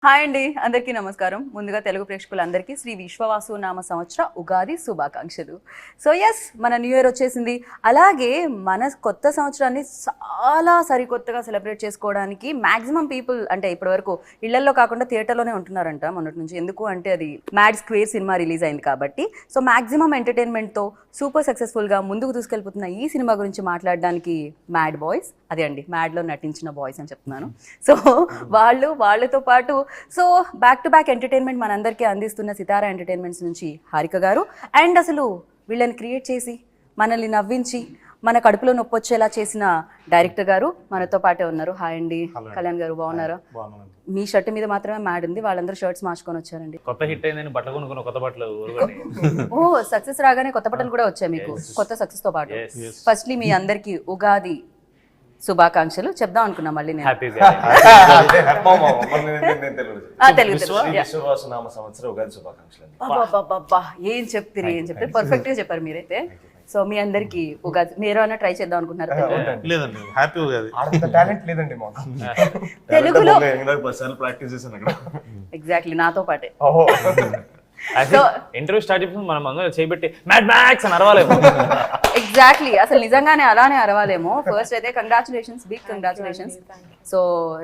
Hi అండి, అందరికీ నమస్కారం. ముందుగా తెలుగు ప్రేక్షకులందరికీ శ్రీ విశ్వవాసు నామ సంవత్సర ఉగాది శుభాకాంక్షలు. సో ఎస్, మన న్యూ ఇయర్ వచ్చేసింది. అలాగే మన కొత్త సంవత్సరాన్ని చాలా సరికొత్తగా సెలబ్రేట్ చేసుకోవడానికి మ్యాక్సిమం పీపుల్ అంటే ఇప్పటివరకు ఇళ్లలో కాకుండా థియేటర్లోనే ఉంటున్నారంట మొన్నటి నుంచి. ఎందుకు అంటే అది మ్యాడ్ స్క్వేర్ సినిమా రిలీజ్ అయింది కాబట్టి. సో మ్యాక్సిమం ఎంటర్టైన్మెంట్తో సూపర్ సక్సెస్ఫుల్గా ముందుకు తీసుకెళ్ళిపోతున్న ఈ సినిమా గురించి మాట్లాడడానికి మ్యాడ్ బాయ్స్, అదే అండి మ్యాడ్లో నటించిన బాయ్స్ అని చెప్తున్నాను. సో వాళ్ళతో పాటు so back to back entertainment మనందరికీ అందిస్తున్న సితారా ఎంటర్టైన్మెంట్స్ నుంచి హారిక గారు, అండ్ అసలు వీళ్ళని క్రియేట్ చేసి మనల్ని నవ్వించి మన కడుపులో నొప్పి వచ్చేలా చేసిన డైరెక్టర్ గారు మనతో పాటే ఉన్నారు. హాయ్ అండి. కళ్యాణ్ గారు బాగున్నారా? మీ షర్ట్ మీద మాత్రమే మ్యాడ్ ఉంది, వాళ్ళందరూ షర్ట్స్ మార్చుకొని వచ్చారండి. కొత్త హిట్ అయిందని బట్టలు కొనుక్కున్న కొత్త బట్టలు. ఓ సక్సెస్ రాగానే కొత్త బట్టలు కూడా వచ్చాయి మీకు, కొత్త సక్సెస్ తో పాటు. ఫస్ట్లీ మీ అందరికి ఉగాది శుభాకాంక్షలు చెప్దాం అనుకున్నా. మళ్ళీ నేను ఏం చెప్తారు పర్ఫెక్ట్ గా చెప్పారు మీరైతే. సో మీ అందరికి ఉగాది మీరు అన్న ట్రై చేద్దాం అనుకుంటున్నారు? తెలుగులో ఎగ్జాక్ట్లీ నాతో పాటే. ఇంటర్వ్యూ స్టార్ట్ చేసి మనం అందరూ చేయబెట్టి మ్యాడ్ మ్యాక్స్ అని అరవాలేమో. ఎగ్జాక్ట్లీ, అసలు నిజంగానే అలానే అరవాలేమో. ఫస్ట్ అయితే కంగ్రాచులేషన్స్, బిగ్ కంగ్రాచులేషన్స్. సో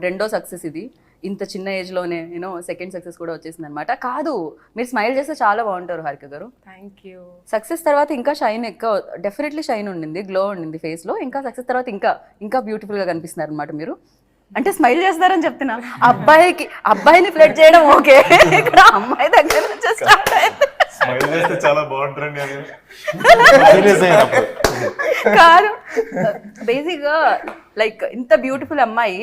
రెండో సక్సెస్ ఇది, ఇంత చిన్న ఏజ్ లోనే యూనో సెకండ్ సక్సెస్ కూడా వచ్చేసింది అనమాట. కాదు, మీరు స్మైల్ చేస్తే చాలా బాగుంటారు హారిక గారు. Thank you. సక్సెస్ తర్వాత ఇంకా షైన్ ఎక్కువ, డెఫినెట్లీ షైన్ ఉండింది, గ్లో ఉండింది ఫేస్ లో. ఇంకా సక్సెస్ తర్వాత ఇంకా బ్యూటిఫుల్ గా కనిపిస్తున్నారు అనమాట మీరు. అంటే స్మైల్ చేస్తారని చెప్తున్నా. అబ్బాయిని ఫ్లడ్ చేయడం ఓకే, ఇక్కడ అమ్మాయి దగ్గర నుంచి స్టార్ట్ అయింది. కాదు, బేసిక్ గా లైక్ ఇంత బ్యూటిఫుల్ అమ్మాయి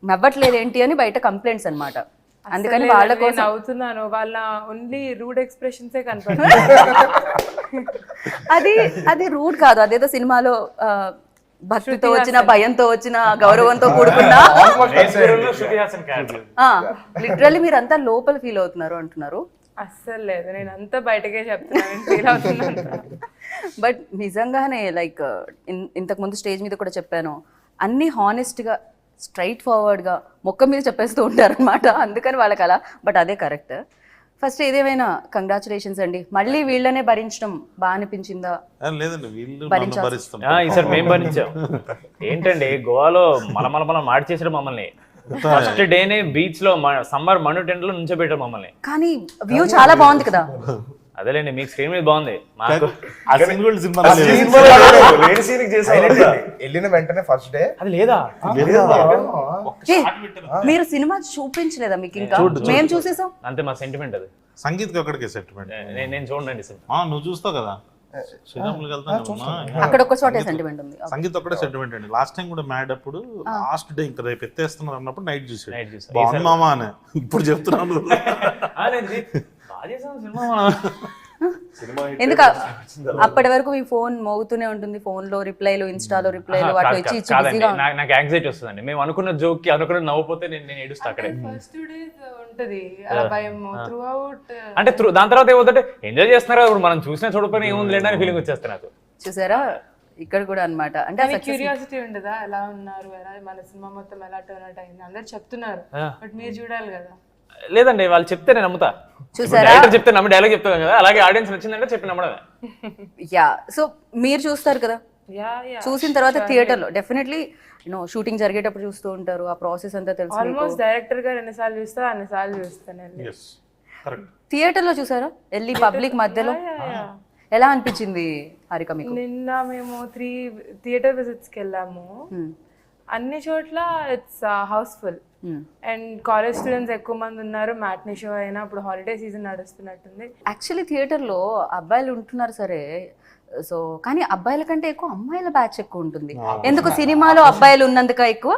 నవ్వట్లేదు ఏంటి అని బయట కంప్లైంట్స్ అన్నమాట. అందుకని వాళ్ళ కోసం అవుతున్నాను, వాళ్ళ ఓన్లీ రూడ్ ఎక్స్ప్రెషన్సే కనపడుతుంది. అది రూడ్ కాదు, అదేదో సినిమాలో భక్తితో వచ్చిన, భయంతో వచ్చిన, గౌరవంతో కూడుకున్న, లిటరల్లీ మీరంతా లోపల ఫీల్ అవుతున్నారు అంటున్నారు. అస్సలు లేదు, నేను అంతా బయటకే చెప్తున్నాను, ఫీల్ అవుతున్నాను. బట్ నిజంగానే లైక్ ఇంతకు ముందు స్టేజ్ మీద కూడా చెప్పాను, అన్ని హానెస్ట్ గా స్ట్రైట్ ఫార్వర్డ్ గా మొక్క మీద చెప్పేస్తూ ఉంటారు అనమాట. అందుకని వాళ్ళకి అలా. బట్ అదే కరెక్ట్. ఫస్ట్ ఏదేమైనా కంగ్రాచులేషన్స్ అండి. మళ్ళీ వీళ్ళనే భరించడం బాగా అనిపించిందా? లేదండి, ఈసారి మేము భరించాం. ఏంటండి గోవాలో మలమల మాడి చేసాడు మమ్మల్ని. ఫస్ట్ డేనే బీచ్ లో సమ్మర్ మను టెంట్ లో నుంచోబెట్టారు మమ్మల్ని. కానీ వ్యూ చాలా బాగుంది కదా. అదేలేండి, మీకు స్క్రీన్ మీద బాగుంది. వెళ్ళిన వెంటనే ఫస్ట్ డే అది లేదా? మీరు సినిమా చూపించలేదా మీకు? ఇంకా మేము చూసేసాం అంతే. మా సెంటిమెంట్ అది. సంగీత్ ఒక్కడికే సెంటిమెంట్. నేను చూడండి నువ్వు చూస్తావు కదా, శ్రీరాములు అక్కడ ఒక చోటే సెంటిమెంట్ ఉంది. సంగీత్ ఒక్కడే సెంటిమెంట్ అండి. లాస్ట్ టైం కూడా మ్యాడ్ అప్పుడు లాస్ట్ డే ఇంకా రేపు ఎత్తేస్తున్నారు అన్నప్పుడు నైట్ చూసాడు మామా అని. ఇప్పుడు చెప్తున్నాను ఎందుకు అప్పటి వరకు మీ ఫోన్ మోగుతూనే ఉంటుంది, ఫోన్ లో రిప్లైలు, ఇన్స్టాలో రిప్లైలు వాటి ఇచ్చి బిజీగా. నాకు యాంగ్జైటీ వస్తుందండి. మేము అనుకున్న జోక్ కి అనుకున్న నవ్వుపోతే నేను ఏడుస్తా అక్కడే. ఫస్ట్ 2 days ఉంటది భయం త్రూ అవుట్. అంటే దాని తర్వాత ఏమవుతుంటే ఎంజాయ్ చేస్తున్నారు, ఇప్పుడు మనం చూసినా చూడకపోయినా ఏముంది లేండి అని ఫీలింగ్ వచ్చేస్తాను నాకు. చూసారా ఇక్కడ కూడా అన్నమాట. అంటే క్యూరియాసిటీ ఉండదా, ఎలా ఉన్నారు, ఎలా మన సినిమా మొత్తం ఎలా టర్న్ అవుట్ అయింది అందరు చెప్తున్నారు, బట్ మీరు చూడాలి కదా. లేదండి, వాళ్ళు చెప్తే నేను నమ్ముతా. చూసారా, చెప్తే నమ్మి డైలాగ్ చెప్తాను కదా, అలాగే ఆడియన్స్ నచ్చిందంటే చెప్పి నమ్మడమే. యా, సో మీరు చూస్తారు కదా, చూసిన తర్వాత థియేటర్ లో డెఫినెట్లీ షూటింగ్ జరిగేటప్పుడు చూస్తూ ఉంటారు, ఆ ప్రాసెస్ అంతా తెలుసు. ఆల్మోస్ట్ డైరెక్టర్ గారు ఎన్నిసార్లు చూస్తా అన్నిసార్లు చూస్తాను. థియేటర్ లో చూసారా వెళ్ళి పబ్లిక్ మధ్యలో? ఎలా అనిపించింది హారిక మీకు? నిన్న మేము 3 థియేటర్ విజిట్స్ కి వెళ్ళాము. అన్ని చోట్ల it's house full and college students ఎక్కువ మంది ఉన్నారు. మ్యాట్నీ షో అయినా ఇప్పుడు హాలిడే సీజన్ నడుస్తున్నట్టుంది. యాక్చువల్లీ థియేటర్ లో అబ్బాయిలు ఉంటున్నారు సరే, సో కానీ అబ్బాయిల కంటే ఎక్కువ అమ్మాయిల బ్యాచ్ ఎక్కువ ఉంటుంది. ఎందుకు సినిమాలో అబ్బాయిలు ఉన్నందుక ఎక్కువ?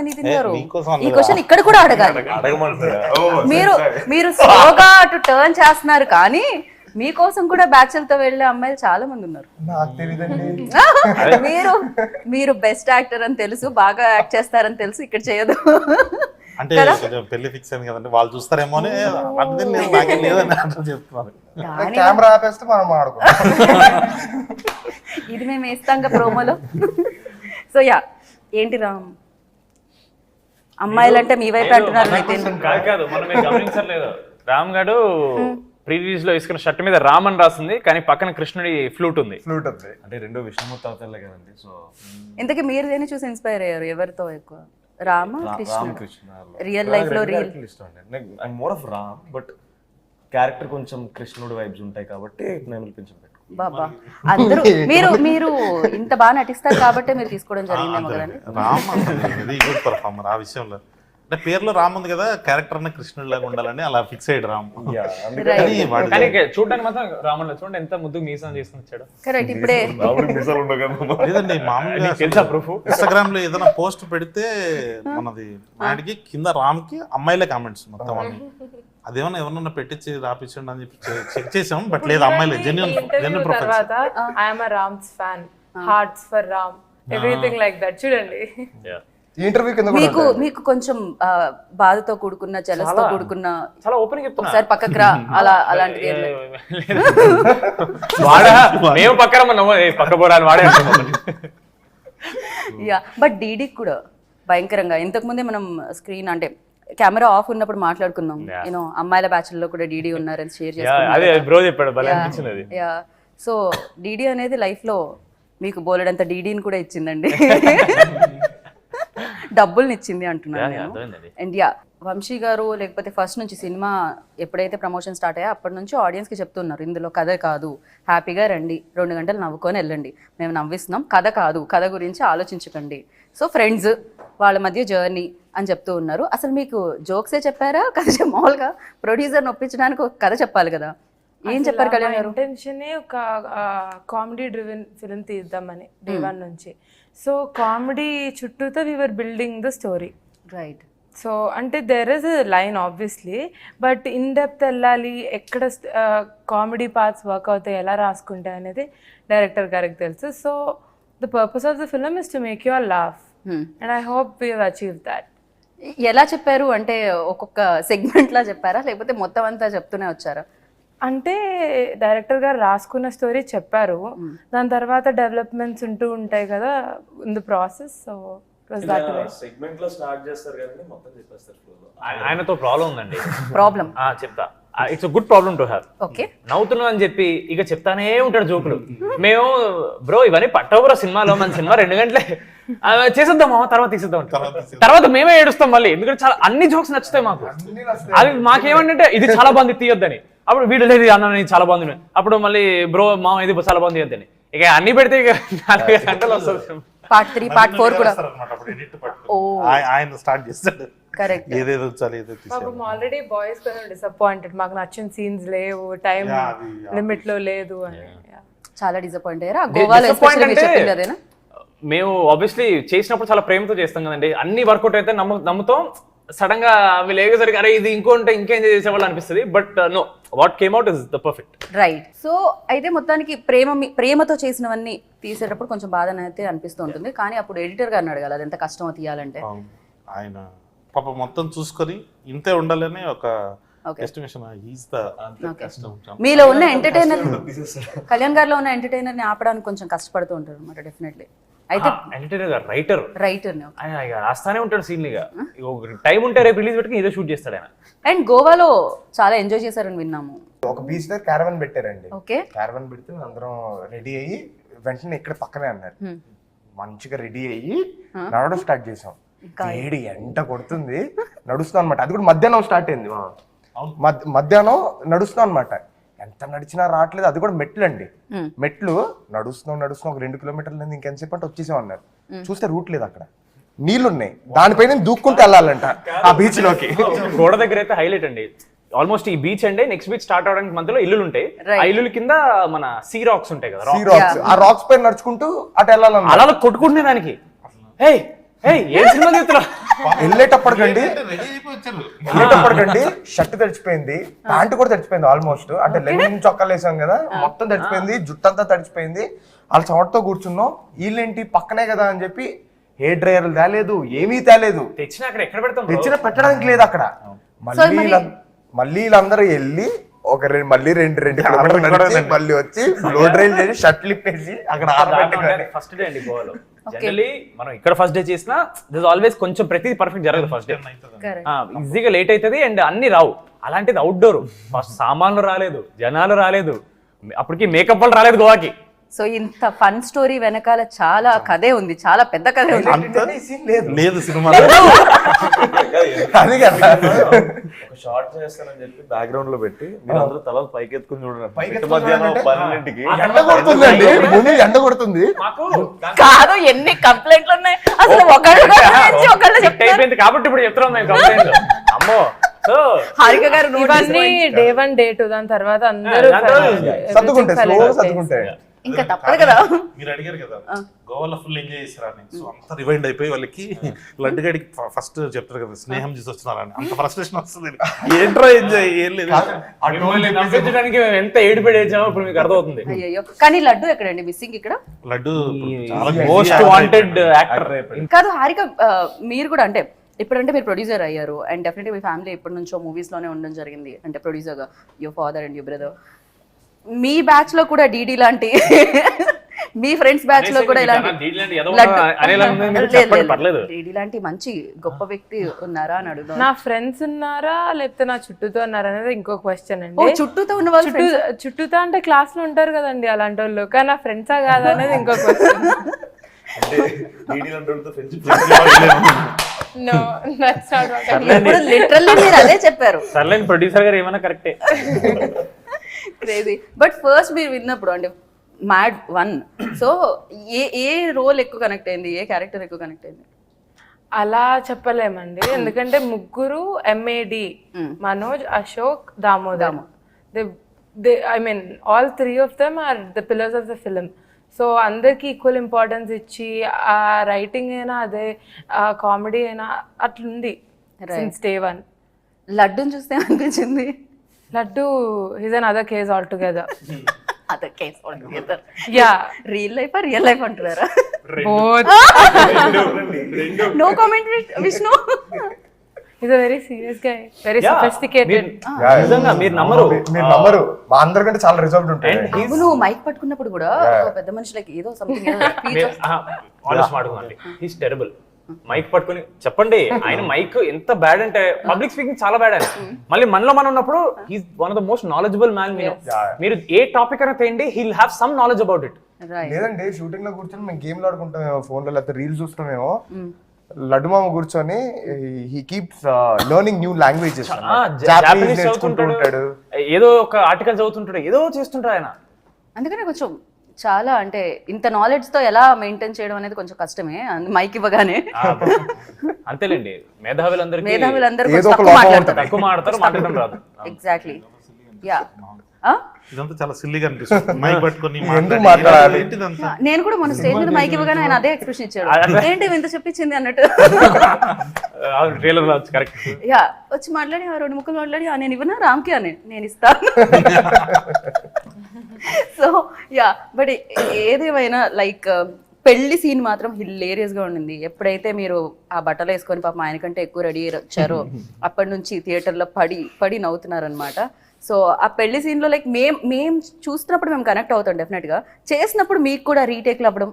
నితిన్ గారు ఈ క్వశ్చన్ ఇక్కడ కూడా అడగాలి. మీరు స్లోగా అటు టర్న్ చేస్తున్నారు, కానీ మీకోసం కూడా బ్యాచ్లతో వెళ్ళే అమ్మాయిలు చాలా మంది ఉన్నారు. మీరు బెస్ట్ యాక్టర్ అని తెలుసు, బాగా యాక్ట్ చేస్తారని తెలుసు, ఇక్కడ చేయదు అంటే పెళ్లి ఫిక్స్ అయింది కదండి, వాళ్ళు చూస్తారేమో అని చెప్తున్నారు. ఇది మేము వేస్తాం ప్రోమోలో. సో యా, ఏంటి రామ్ అమ్మాయిలంటే మీ వైపు అంటున్నారు నితిన్. కాదు మనం మీరు గమనించట్లేదు, రామ్ గారు ప్రీ రిలీజ్ లో వేసుకున్న షర్ట్ మీద రామ్ అని రాసింది, కానీ పక్కన కృష్ణుడి ఫ్లూట్ ఉంది. అంటే రెండో విష్ణుమూర్తి అవతారులే కదండి. సో ఇంతకీ మీరు దేని చూసి ఇన్స్పైర్ అయ్యారు? ఎవరితో ఎక్కువ? రామ కృష్ణ? కృష్ణ రియల్ లైఫ్ లో ఇష్టం అండి. I more of Ram, but character కొంచెం కృష్ణుడు వైబ్స్ ఉంటాయి కాబట్టి నేను కొంచెం బాబా అందరూ మీరు మీరు ఇంత బాగా నటిస్తారు కాబట్టి మీరు తీసుకోవడం జరిగిందేమో కదండి. రామ్ వెరీ గుడ్ పర్ఫార్మర్ ఆ విషయంలో. అంటే పేరులో రామ్ ఉంది కదా, క్యారెక్టర్ అన్న కృష్ణుడి లాగా ఉండాలని అలా ఫిక్స్ అయ్యాడు రామ్. కానీ వాడు కానీ చూడడానికి మాత్రం రాముడు చూడండి ఎంత ముద్దు మీసం చేసుకుని వచ్చాడు. కరెక్ట్. ఇప్పుడే లేదండి మామూలుగా తెలుసా ప్రూఫ్? ఇన్స్టాగ్రామ్ లో ఏదైనా పోస్ట్ పెడితే మనది మ్యాడ్కి కింద రామ్ కి అమ్మాయిలే కామెంట్స్ మొత్తం అన్ని. అదేమన్నా ఎవరన్నా పెట్టించి రాపించండి అని చెప్పి చెక్ చేసాం, బట్ లేదు అమ్మాయిలే. Genuine profile. I'm Rams fan, hearts for Ram, everything like that. చూడండి మీకు మీకు కొంచెం బాధతో కూడుకున్న జలస్తో కూడుకున్న చాలా ఓపెన్ చెప్తున్నా, ఒకసారి పక్కకు రా అలా అలాంటిది ఏం లేదు. వాడా మేము పక్కన ఉన్నాము, పక్క పోరాని వాడే. యా బట్ డీడీ కూడా భయంకరంగా ఇంతకు ముందే మనం స్క్రీన్ అంటే కెమెరా ఆఫ్ ఉన్నప్పుడు మాట్లాడుకున్నాం, యూనో అమ్మాయిల బ్యాచ్ లో కూడా డీడీ ఉన్నారని షేర్ అదే బ్రో చెప్పాడు, భలే అనిపించింది అది. యా సో డీడీ అనేది లైఫ్ లో మీకు బోలెడంత డీడీని కూడా ఇచ్చిందండి. డబ్బుల్ని ఇచ్చింది అంటున్నాను నేను. అండ్ యా వంశీ గారు లేకపోతే ఫస్ట్ నుంచి సినిమా ఎప్పుడైతే ప్రమోషన్ స్టార్ట్ అయ్యా అప్పటి నుంచి ఆడియన్స్కి చెప్తున్నారు, ఇందులో కథ కాదు, హ్యాపీగా రండి, 2 గంటలు నవ్వుకొని వెళ్ళండి, మేము నవ్విస్తున్నాం, కథ కాదు, కథ గురించి ఆలోచించకండి, సో ఫ్రెండ్స్ వాళ్ళ మధ్య జర్నీ అని చెప్తూ ఉన్నారు. అసలు మీకు జోక్సే చెప్పారా కథ? మామూలుగా ప్రొడ్యూసర్ని ఒప్పించడానికి ఒక కథ చెప్పాలి కదా, ఏం చెప్పారు కళ్యాణ్ గారు? ఇంటెన్షనే ఒక కామెడీ డ్రివెన్ ఫిల్మ్ తీద్దామని డే 1 నుంచి. సో కామెడీ చుట్టూతో we were building the story. Right. So అంటే there is a line obviously, but in depth వెళ్ళాలి, ఎక్కడ కామెడీ పార్ట్స్ వర్క్ అవుతాయి, ఎలా రాసుకుంటాయి అనేది డైరెక్టర్ గారికి తెలుసు. So the purpose of the film is to make you are laugh, and I hope we have achieve that. ఎలా చెప్పారు అంటే ఒక్కొక్క సెగ్మెంట్ లా చెప్పారా లేకపోతే మొత్తం అంతా చెప్తూనే వచ్చారా? అంటే డైరెక్టర్ గారు రాసుకున్న స్టోరీ చెప్పారు, దాని తర్వాత డెవలప్మెంట్స్ ఉంటూ ఉంటాయి కదా in the process. So segment లో స్టార్ట్ చేస్తారు కానీ మొత్తం చెప్పేస్తారు. ఆయనతో ప్రాబ్లం ఉందండి. ప్రాబ్లం చెప్తా, it's good problem to have. Okay, నవ్వుతున్నాం అని చెప్పి ఇక చెప్తానే ఉంటాడు జోకులు. మేము బ్రో ఇవన్నీ పట్టవురా సినిమాలో, మన సినిమా 2 గంటలే చేసేద్దామా, తర్వాత తీసేద్దాం, తర్వాత మేమే ఏడుస్తాం మళ్ళీ, ఎందుకంటే చాలా అన్ని జోక్స్ నచ్చుతాయి మాకు. అది మాకేమంటే ఇది చాలా బాగుంది తీయొద్దని, అప్పుడు వీడియో లేదు అన్న చాలా బాగుంది, అప్పుడు మళ్ళీ బ్రో మా ఇది చాలా బాగుంది తీయొద్దని, ఇక అన్ని పెడితే ఇక 4 గంటలు వస్తుంది. పార్ట్ 3 పార్ట్ 4 కూడా ఆయన స్టార్ట్ చేస్తాడు. కరెక్ట్. ఏదేదో చాలు ఏదో తీసాడు. ఆల్రెడీ బాయ్స్ కొంచెం డిసప్పాయింటెడ్, మాకు నచ్చిన సీన్స్ లేవు, టైం లిమిట్ లో లేదు అని చాలా డిసప్పాయింట్ అయ్యారా? గోవాలో ఎస్పెషల్లీ మీరు చెప్పింది అదేనా? మేము ఆబ్వియస్లీ చేసినప్పుడు చాలా ప్రేమతో చేస్తాం కదండి, అన్ని వర్కౌట్ అయితే నమ్ముతాం. సడన్ గా అవి లేకపోతే అరే ఇది ఇంకోంటే ఇంకేం చేసేవాళ్ళు అనిపిస్తుంది, but no, what came out is the perfect. Right. So అయితే మొత్తానికి ప్రేమతో చేసినవన్నీ తీసేటప్పుడు కొంచెం బాధనైతే అనిపిస్తూ ఉంటుంది, కానీ అప్పుడు ఎడిటర్ గారిని అడగాలి అది ఎంత కష్టమో తీయాలంటే. ఆయన పాప మొత్తం చూసుకొని ఇంతే ఉండాలని ఒక ఎస్టిమేషన్. మీలో ఉన్న ఎంటర్టైనర్, కళ్యాణ్ గారిలో ఉన్న ఎంటర్టైనర్ ని ఆపడానికి కొంచెం కష్టపడుతూ ఉంటారు అనమాట డెఫినెట్లీ. అయితే రైటర్ రాస్తానే ఉంటాడు సీన్, ఇక టైం ఉంటే రేపు రిలీజ్ పెట్టుకుని ఏదో షూట్ చేస్తాడు ఆయన. అండ్ గోవాలో చాలా ఎంజాయ్ చేశారని విన్నాము. ఒక బీచ్ దగ్గర క్యారవన్ పెట్టారండి. ఓకే, క్యారవన్ పెడితే అందరం రెడీ అయ్యి వెంటనే ఇక్కడ పక్కనే అన్నారు, మంచిగా రెడీ అయ్యి నడవడం స్టార్ట్ చేసాం. వేడి ఎంట కొడుతుంది, నడుస్తాం అనమాట. అది కూడా మధ్యాహ్నం స్టార్ట్ అయింది, మధ్యాహ్నం నడుస్తాం అనమాట. ఎంత నడిచినా రావట్లేదు, అది కూడా మెట్లు అండి. మెట్లు నడుస్తున్నాం ఒక 2 కిలోమీటర్లు ఇంకెంతసేపు అంటే వచ్చేసాం అన్నారు. చూస్తే రూట్ లేదు, అక్కడ నీళ్లున్నాయి, దానిపైన దూక్కుంటూ వెళ్ళాలంట ఆ బీచ్ లోకి. గోడ దగ్గర అయితే హైలైట్ అండి, ఆల్మోస్ట్ ఈ బీచ్ అంటే నెక్స్ట్ బీచ్ స్టార్ట్ అవడానికి మధ్యలో ఇల్లులు ఉంటాయి, ఆ ఇల్లుల కింద మన సీ రాక్స్ ఉంటాయి కదా, సీ రాక్స్. ఆ రాక్స్ పైన నడుచుకుంటూ అటు వెళ్ళాలన్న, అలా కొట్టుకుంటున్నాయి దానికి. వెళ్ళేటప్పటికండి షర్ట్ తడిచిపోయింది, ప్యాంటు కూడా తడిచిపోయింది ఆల్మోస్ట్. అంటే లెనిన్ చొక్కాలు వేసాం కదా, మొత్తం తడిచిపోయింది, జుట్టంతా తడిచిపోయింది. వాళ్ళ చోటతో కూర్చున్నాం, వీళ్ళేంటి పక్కనే కదా అని చెప్పి హెయిర్ డ్రైయర్లు తేలేదు, ఏమీ తేలేదు, తెచ్చిన పెట్టడానికి లేదు అక్కడ. మళ్ళీ వీళ్ళందరూ వెళ్ళి మళ్ళీ రెండు కిలోమీటర్లు నడిచి మళ్ళీ వచ్చి లో డ్రైవ్ చేసి షర్ట్లు ఇప్పేసి అక్కడ ఆరబెట్టుకొని ఫస్ట్ డే అండి గోవాలో. జనరలీ మనం ఇక్కడ ఫస్ట్ డే చేసినా దిస్ ఆల్వేస్ కొంచెం ప్రతిదీ పర్ఫెక్ట్ జరగదు ఫస్ట్ డే. ఈజీగా లేట్ అవుతుంది అండ్ అన్ని రావు. అలాంటిది అవుట్డోర్, ఫస్ట్ సామాన్లు రాలేదు, జనాలు రాలేదు, అప్పటికి మేకప్ వాళ్ళు రాలేదు గోవాకి. సో ఇంత ఫన్ స్టోరీ వెనకాల చాలా కథే ఉంది, చాలా పెద్ద కథే ఉంది. అంతనే scene లేదు సినిమా అది కదా ఒక షార్ట్ చేస్తానని చెప్పి బ్యాక్గ్రౌండ్ లో పెట్టి మీరు అందరూ తల పైకెత్తుకుని చూడండి. మధ్యాహ్నం 12కి ఎండ కొడుతుందండి, ముందు ఎండ కొడుతుంది. మాకు కాదు, ఎన్ని కంప్లైంట్లు ఉన్నాయి అసలు, ఒకళ్ళు చెప్తారు. అయిపోయింది కాబట్టి ఇప్పుడు చెప్తున్నాం మేము కంప్లైంట్. అమ్మో, సో హారిక గారు ఇవన్నీ day 1 day 2 దాని తర్వాత అందరూ సర్దుకుంటాయి, స్లో సర్దుకుంటాయి. ఇంకా తప్పదు కదా. మీరు అడిగారు కదా గోవాలో ఫుల్ ఎంజాయ్ చేస్తారని, సో అంత రివైండ్ అయిపోయి వాళ్ళకి లడ్డు గడికి ఫస్ట్ చెప్తారు కదా స్నేహం చేసి వచ్చినారని, అంత ఫ్రస్ట్రేషన్ వస్తుంది. ఏంట్రా ఎంజాయ్ ఏం లేదు. మిమ్మల్ని నవ్వించడానికి మేము ఎంత ఏడుపడి వేసామో ఇప్పుడు మీకు అర్థమవుతుంది. అయ్యో, కానీ లడ్డు ఎక్కడండి మిస్సింగ్ ఇక్కడ? Laddu most wanted actor. కాదు హారిక, మీరు కూడా అంటే ఇప్పుడంటే మీరు ప్రొడ్యూసర్ అయ్యారు అండ్ డెఫినెట్గా మీ ఫ్యామిలీ ఎప్పటి నుంచో మూవీస్ లోనే ఉండడం జరిగింది, అంటే ప్రొడ్యూసర్గా your father and your brother. Me batch లో కూడా డీడీ లాంటి మీ ఫ్రెండ్స్ బ్యాచ్ లో కూడా ఇలాంటి డీడీ లాంటి మంచి గొప్ప వ్యక్తి ఉన్నారా అని అడుగుతాను. నా ఫ్రెండ్స్ ఉన్నారా లేకపోతే నా చుట్టూతో ఉన్నారా అనేది ఇంకో క్వశ్చన్ అండి. చుట్టూతో ఉన్న వాళ్ళు చుట్టూతో అంటే క్లాస్ లో ఉంటారు కదండి అలాంటి వాళ్ళు, కానీ నా ఫ్రెండ్సా కాదా అనేది ఇంకో question. No, that's not what I mean. Literally మీరు అదే చెప్పారు. సర్లేని ప్రొడ్యూసర్ గారు ఏమన్నా కరెక్టే. క్రేజీ. బట్ ఫస్ట్ మీరు విన్నప్పుడు అంటే మ్యాడ్ 1, సో ఏ రోల్ ఎక్కువ కనెక్ట్ అయింది, ఏ క్యారెక్టర్ ఎక్కువ కనెక్ట్ అయింది? అలా చెప్పలేమండి, ఎందుకంటే ముగ్గురు MAD, Manoj, Ashok, Damodar. I mean all 3 of them are the pillars of the film. So అందరికి ఈక్వల్ ఇంపార్టెన్స్ ఇచ్చి ఆ రైటింగ్ అయినా అదే, ఆ కామెడీ అయినా అట్లుంది సిన్స్ డే 1. లడ్డూని చూస్తే అనిపించింది Laddu is another case all together. Other case all together. Yeah, real life అంటున్నారా? Both. No comment Vishnu. Is a very serious guy, very sophisticated. నిజంగా మీరు నమ్మరు, మా అందరికంటే చాలా రిజర్వ్డ్ ఉంటాయి. నువ్వు మైక్ పట్టుకున్నప్పుడు కూడా ఒక పెద్ద మనిషికి ఏదో సంథింగ్ హీస్ టెరబుల్. మైక్ పట్టుకుని చెప్పండి, ఆయన మైక్ ఎంత బ్యాడ్ అంటే పబ్లిక్ స్పీకింగ్ చాలా బ్యాడ్ అని. మళ్ళీ మనలో మనం ఉన్నప్పుడు he's one of the most knowledgeable man. మీరు ఏ టాపిక్ అయినా తేండి, he'll have some knowledge about it. లేదండి, షూటింగ్ లో కూర్చొని మేము గేమ్లు ఆడుకుంటామేమో ఫోన్ లో, లేకపోతే రీల్స్ చూస్తామేమో, లడ్డు మామ కూర్చొని he keeps learning new languages. Japanese నేర్చుకుంటూ ఉంటాడు, ఏదో ఒక ఆర్టికల్ చదువుతుంటాడు, ఏదో చేస్తుంటాడు ఆయన. అందుకనే కొంచెం చాలా అంటే ఇంత నాలెడ్జ్ తో ఎలా మెయింటైన్ చేయడం అనేది కొంచెం కష్టమే మైక్ ఇవ్వగానే. అంతేలేండి, మేధావులందరూ తక్కువ మాట్లాడతారు, మాట్లాడడం రాదు. ఎగ్జాక్ట్లీ. యా, ఇదంతా చాలా సిల్లీగా అనిపిస్తుంది. మైక్ పట్టుకొని నేను కూడా మన స్టేజ్ మీద మైక్ ఇవ్వగానే ఆయన అదే ఎక్స్ప్రెషన్ ఇచ్చాడు, ఏంటి ఇంత చెప్పించింది అన్నట్టు. యా, వచ్చి మాట్లాడి 2 ముక్కలు మాట్లాడి, నేను ఇవ్వనా రామ్కి అని, నేను ఇస్తాను. సో యా, బట్ ఏదేమైనా లైక్ పెళ్లి సీన్ మాత్రం హిలేరియస్ గా ఉండింది. ఎప్పుడైతే మీరు ఆ బట్టలు వేసుకొని పాపం ఆయన కంటే ఎక్కువ రెడీ వచ్చారో అప్పటి నుంచి థియేటర్లో పడి నవ్వుతున్నారనమాట. సో ఆ పెళ్లి సీన్ లో లైక్ మేము చూస్తున్నప్పుడు మేము కనెక్ట్ అవుతాం డెఫినెట్ గా. చేసినప్పుడు మీకు కూడా రీటేక్లు అవ్వడం,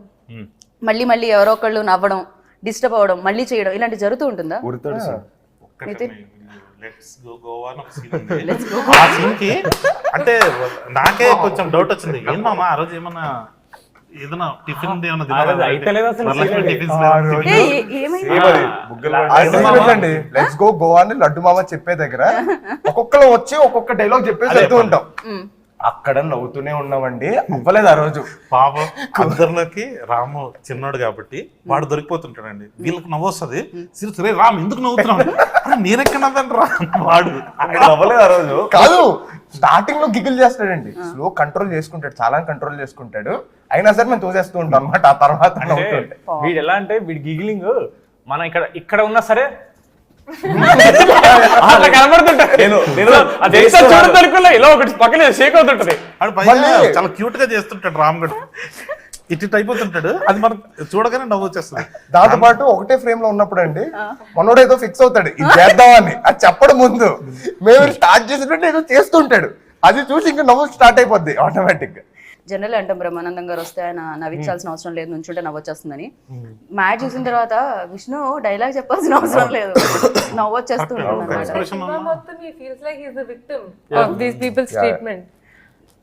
మళ్ళీ ఎవరో ఒకళ్ళు నవ్వడం, డిస్టర్బ్ అవ్వడం, మళ్ళీ చేయడం ఇలాంటి జరుగుతూ ఉంటుందా? ఆ సీన్ కి అంటే నాకే కొంచెం డౌట్ వచ్చింది, ఏం మామ ఆ రోజు ఏమన్నా ఏదైనా టిఫిన్ లెట్స్ గో గోవా అని లడ్డు మామ చెప్పే దగ్గర ఒక్కొక్కరు వచ్చి ఒక్కొక్క డైలాగ్ చెప్పేసి వెళ్తూ ఉంటాం. అక్కడ నవ్వుతూనే ఉన్నామండి, అవ్వలేదు ఆ రోజు. పాపం అందరిలోకి రాము చిన్నాడు కాబట్టి వాడు దొరికిపోతుంటాడండి, వీళ్ళకి నవ్వొస్తుంది. సరే రామ్ ఎందుకు నవ్వుతున్నాడు, నేనెక్కడ నవ్వండి రా వాడు అవ్వలేదు ఆ రోజు. కాదు, స్టార్టింగ్ లో గిగిల్ చేస్తాడండి, స్లో కంట్రోల్ చేసుకుంటాడు, చాలా కంట్రోల్ చేసుకుంటాడు, అయినా సరే మేము తోసేస్తూ ఉంటాం అనమాట. ఆ తర్వాత వీడు ఎలా అంటే వీడి గిగిలింగ్ మనం ఇక్కడ ఉన్నా సరే చాలా క్యూట్ గా చేస్తుంటాడు రామ్ గడు, ఇటు అయిపోతుంటాడు, అది మనం చూడగానే నవ్వు వచ్చేస్తుంది. దాంతో పాటు ఒకటే ఫ్రేమ్ లో ఉన్నప్పుడు అండి మనోడు ఏదో ఫిక్స్ అవుతాడు ఇది చేద్దామని, అది చెప్పడం ముందు మేము స్టార్ట్ చేసేటట్టు ఏదో చేస్తుంటాడు, అది చూసి ఇంకా నవ్వు స్టార్ట్ అయిపోద్ది ఆటోమేటిక్ గా. జనరల్ అంటాం బ్రహ్మానందం గారు వస్తే ఆయన నవ్వించాల్సిన అవసరం లేదు, నుంచుంటే నవ్వొచ్చేస్తుందని. మ్యాచ్ చూసిన తర్వాత విష్ణు డైలాగ్ చెప్పాల్సిన అవసరం లేదు, నవ్వొచ్చేస్తూ ఉంటుంది అనమాట. సినిమా మొత్తం he feels like he's the victim of these people's treatment.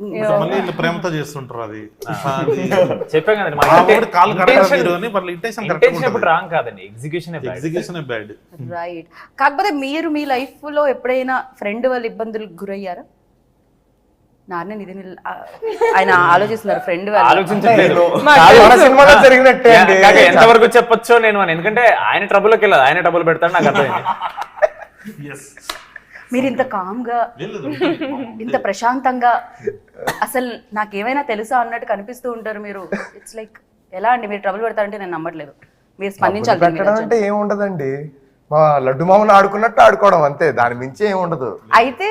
మళ్ళీ వీళ్ళు ప్రేమతో చేస్తుంటారు అది. చెప్పాం కదండి, ఆ ఊరు కాలు కడగడం మీరు అని వాళ్ళ ఇంటెన్షన్ ఇంటెన్షన్ ఎప్పుడు రాంగ్ కాదండి, ఎగ్జిక్యూషన్ ఎగ్జిక్యూషన్ బ్యాడ్. రైట్. కాకపోతే మీరు మీ లైఫ్ లో ఎప్పుడైనా ఫ్రెండ్ వాళ్ళ ఇబ్బందులకు గురయ్యారా? నాన్న ఇది ఆయన ఆలోచిస్తున్నారు ఫ్రెండ్ వాళ్ళు. ఆలోచించట్లేదు. మన సినిమాలో జరిగినట్టే అండి. ఎంతవరకు చెప్పొచ్చో నేను అని, ఎందుకంటే ఆయన ట్రబుల్కి వెళ్ళదు, ఆయన ట్రబుల్ పెడతాడు నాకు అర్థమైంది. మీరు ఇంత కామ్ గా ఇంత ప్రశాంతంగా అసలు నాకేమైనా తెలుసా అన్నట్టు కనిపిస్తూ ఉంటారు మీరు. ఇట్స్ లైక్ ఎలా అండి మీరు ట్రబుల్ పెడతారంటే నేను నమ్మట్లేదు. మీరు స్పందించాలి. పెట్టడం అంటే ఏముండదండి, మా లడ్డు మామను ఆడుకున్నట్టు ఆడుకోవడం అంతే, దాని మించి ఏముండదు. అయితే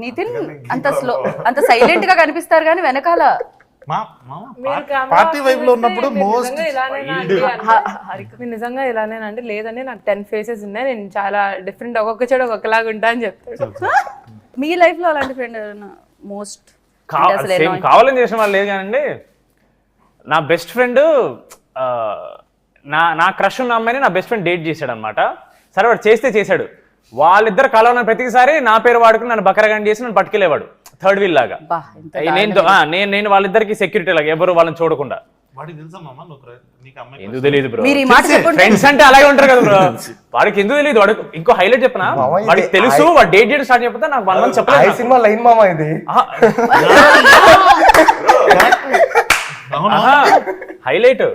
నితిన్ అంత సైలెంట్ గా కనిపిస్తారు కానీ వెనకాల పార్టీ వైబ్ లో ఉన్నప్పుడు మోస్ట్ మీరు నిజంగా ఇలానేనండి, లేదండి నాకు 10 ఫేసెస్ ఉన్నాయి, నేను చాలా డిఫరెంట్, ఒక్కొక్క చెడు ఒక్కొక్కలాగా ఉంటా అని చెప్తాడు. మీ లైఫ్ లో అలాంటి ఫ్రెండ్ మోస్ట్ కావాలని చేసిన వాళ్ళు లేదు కానండి. నా బెస్ట్ ఫ్రెండ్ నా క్రష్ ఉన్న అమ్మాయిని నా బెస్ట్ ఫ్రెండ్ డేట్ చేశాడు అనమాట. సరే వాడు చేశాడు, వాళ్ళిద్దరు కలవన ప్రతిసారి నా పేరు వాడుకుని నన్ను బకరగాని చేసి నన్ను పట్టుకెళ్ళేవాడు థర్డ్ వీల్ లాగా. నేను వాళ్ళిద్దరికి సెక్యూరిటీ లాగా, ఎవరు వాళ్ళని చూడకుండా. ఎందుకు తెలియదు బ్రో, ఫ్రెండ్స్ అంటే అలాగే ఉంటారు కదా బ్రో. వాడికి ఎందుకు తెలియదు. వాడు ఇంకో హైలైట్ చెప్పనా, వాడికి తెలుసు వాడు డేట్ చేయడం స్టార్ట్ చెప్పితే నాకు 1 month చెప్పలేదు. సినిమా లైన్ మామ ఇది హైలైట్.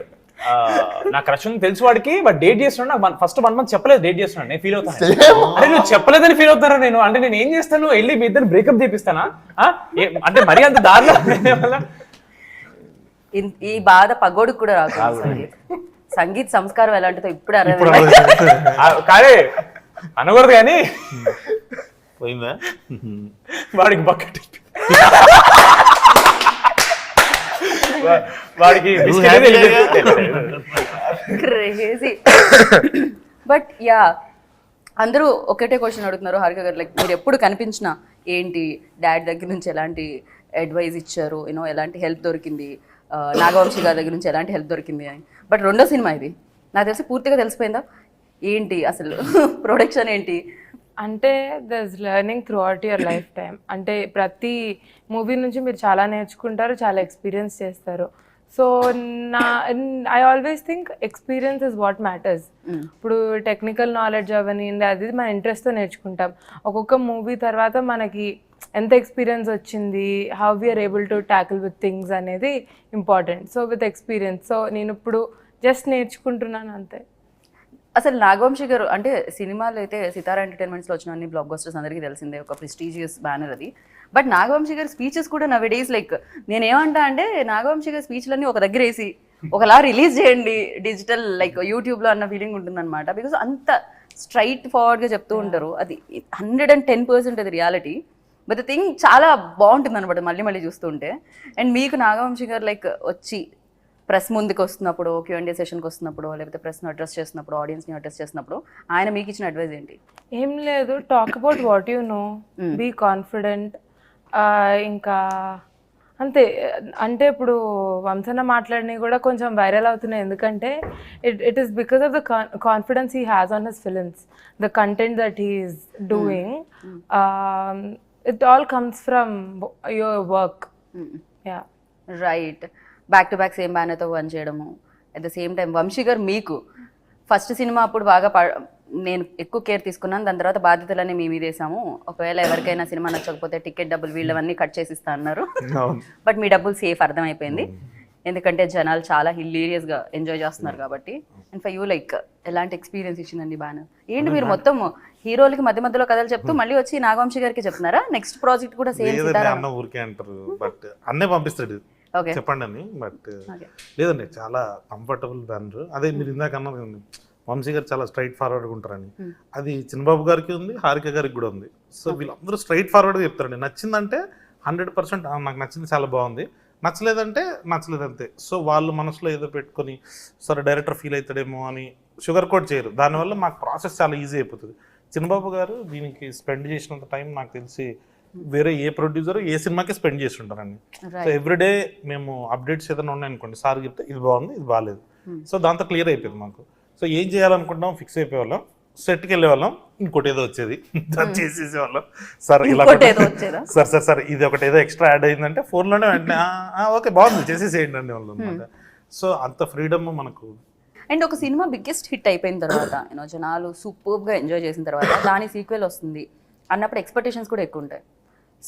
నా క్రష్ తెలుసు వాడికి, బట్ డేట్ చేస్తున్నాడు. నాకు ఫస్ట్ 1 month చెప్పలేదు డేట్ చేస్తున్నాడు. నేను ఫీల్ అవుతాను, అరే నువ్వు చెప్పలేదని ఫీల్ అవుతారా నేను అంటే నేను ఏం చేస్తాను, వెళ్ళి మీ ఇద్దరు బ్రేకప్ చేపిస్తానా అంటే మరీ అంత దారిలో. ఈ బాధ పగోడికి కూడా రాదు. సంగీత్ సంస్కారం ఎలాంటిదో ఇప్పుడు కానీ అనకూడదు కానీ పోయిందా వాడికి బకెట్ వాడికి క్రేజీ. బట్ యా అందరూ ఒకటే క్వశ్చన్ అడుగుతున్నారు హారిక గారు, లైక్ మీరు ఎప్పుడు కనిపించినా ఏంటి డాడ్ దగ్గర నుంచి ఎలాంటి అడ్వైజ్ ఇచ్చారు, యూనో ఎలాంటి హెల్ప్ దొరికింది, నాగవంశీ గారి దగ్గర నుంచి ఎలాంటి హెల్ప్ దొరికింది అని. బట్ రెండో సినిమా ఇది నాకు తెలిసి పూర్తిగా తెలిసిపోయిందా ఏంటి అసలు ప్రొడక్షన్ ఏంటి అంటే there is learning throughout your lifetime. అంటే ప్రతి మూవీ నుంచి మీరు చాలా నేర్చుకుంటారు, చాలా ఎక్స్పీరియన్స్ చేస్తారు. So I always think experience is what matters. ఇప్పుడు టెక్నికల్ నాలెడ్జ్ అవన్నీ అది మన ఇంట్రెస్ట్తో నేర్చుకుంటాం. ఒక్కొక్క మూవీ తర్వాత మనకి ఎంత ఎక్స్పీరియన్స్ వచ్చింది, how we are able to tackle with things అనేది important. So with experience, so నేను ఇప్పుడు జస్ట్ నేర్చుకుంటున్నాను అంతే. అసలు నాగవంశీ గారు అంటే సినిమాలు అయితే సితారా ఎంటర్టైన్మెంట్స్లో వచ్చిన అన్ని బ్లాక్ బస్టర్స్ అందరికీ తెలిసిందే, ఒక ప్రెస్టీజియస్ బ్యానర్ అది. బట్ నాగవంశీ గారి స్పీచెస్ కూడా నవ్ డేస్ లైక్ నేనేమంటా అంటే నాగవంశీ గారి స్పీచ్లన్నీ ఒక దగ్గర వేసి ఒకలా రిలీజ్ చేయండి డిజిటల్ లైక్ యూట్యూబ్లో అన్న ఫీలింగ్ ఉంటుందన్నమాట. బికాస్ అంత స్ట్రైట్ ఫార్వర్డ్గా చెప్తూ ఉంటారు, అది 110% అది రియాలిటీ. బట్ ద థింగ్ చాలా బాగుంటుంది అనమాట మళ్ళీ మళ్ళీ చూస్తుంటే. అండ్ మీకు నాగవంశీ గారు లైక్ వచ్చి ప్రెస్ ముందుకు వస్తున్నప్పుడు, Q&A సెషన్కి వస్తున్నప్పుడు, లేకపోతే ప్రెస్ను అడ్రస్ చేస్తున్నప్పుడు, ఆడియన్స్ని అడ్రస్ చేస్తున్నప్పుడు ఆయన మీకు ఇచ్చిన అడ్వైజ్ ఏంటి? ఏం లేదు, talk about what you know, be confident. ఇంకా అంతే. అంటే ఇప్పుడు వంశన మాట్లాడినవి కూడా కొంచెం వైరల్ అవుతున్నాయి, ఎందుకంటే it is because of the confidence he has on his films, the content that he is doing. It all comes from your work. Yeah right. Back to back same బ్యానర్తో పని చేయడము, at the same time Vamsi గారు మీకు first cinema అప్పుడు బాగా నేను ఎక్కువ care తీసుకున్నాను, దాని తర్వాత బాధ్యతలన్నీ మీ మీద వేసాము, ఒకవేళ ఎవరికైనా సినిమా నచ్చకపోతే టికెట్ డబ్బులు వీళ్ళవన్నీ కట్ చేసిస్తా అన్నారు. బట్ మీ డబ్బులు సేఫ్ అర్థమైపోయింది, ఎందుకంటే జనాలు చాలా హిల్లీరియస్గా ఎంజాయ్ చేస్తున్నారు కాబట్టి. అండ్ ఫర్ యూ లైక్ ఎలాంటి ఎక్స్పీరియన్స్ ఇచ్చిందండి బ్యానర్? ఏంటి మీరు మొత్తం హీరోలకి మధ్య మధ్యలో కథలు చెప్తూ మళ్ళీ వచ్చి నాగవంశీ గారికి చెప్తున్నారా నెక్స్ట్ ప్రాజెక్ట్ కూడా సేమ్? అన్న ఊరికే అంటారు, బట్ అన్నే పంపిస్తాడు చెప్పండి అని. బట్ లేదండి చాలా కంఫర్టబుల్ బ్యానర్. అదే మీరు ఇందాక అన్నారు కదండి వంశీ గారు చాలా స్ట్రైట్ ఫార్వర్డ్గా ఉంటారని, అది చిన్నబాబు గారికి ఉంది, హారిక గారికి కూడా ఉంది. సో వీళ్ళందరూ స్ట్రైట్ ఫార్వర్డ్గా చెప్తారండి. నచ్చిందంటే 100% నాకు నచ్చింది, చాలా బాగుంది, నచ్చలేదంటే నచ్చలేదంతే. సో వాళ్ళు మనసులో ఏదో పెట్టుకొని సరే డైరెక్టర్ ఫీల్ అవుతాడేమో అని షుగర్ కోట్ చేయరు. దానివల్ల మాకు ప్రాసెస్ చాలా ఈజీ అయిపోతుంది. చిన్నబాబు గారు దీనికి స్పెండ్ చేసినంత టైం నాకు తెలిసి వేరే ఏ ప్రొడ్యూసర్ ఏ సినిమాకి స్పెండ్ చేసి ఉంటారండి. సో ఎవ్రీడే మేము అప్డేట్స్ ఏదైనా ఉన్నాయనుకోండి, సార్ చెప్తే ఇది బాగుంది ఇది బాగాలేదు, సో దాంతో క్లియర్ అయిపోయింది మాకు. సో ఏం చేయాలనుకుంటాం ఫిక్స్ అయిపోయేవాళ్ళం, సెట్కి వెళ్ళేవాళ్ళం, ఇంకోటి ఏదో వచ్చేది చేసేసేవాళ్ళం. సార్ ఇలా సార్ ఇది ఒకటి ఏదో ఎక్స్ట్రా యాడ్ అయిందంటే ఫోన్లోనే వెంటనే ఓకే బాగుంది చేసేసేయండి అండి వాళ్ళు అనమాట. సో అంత ఫ్రీడమ్ మనకు. అండ్ ఒక సినిమా బిగ్గెస్ట్ హిట్ అయిపోయిన తర్వాత జనాలు సూపర్గా ఎంజాయ్ చేసిన తర్వాత దాని సీక్వెల్ వస్తుంది అన్నప్పుడు ఎక్స్పెక్టేషన్స్ కూడా ఎక్కువ ఉంటాయి.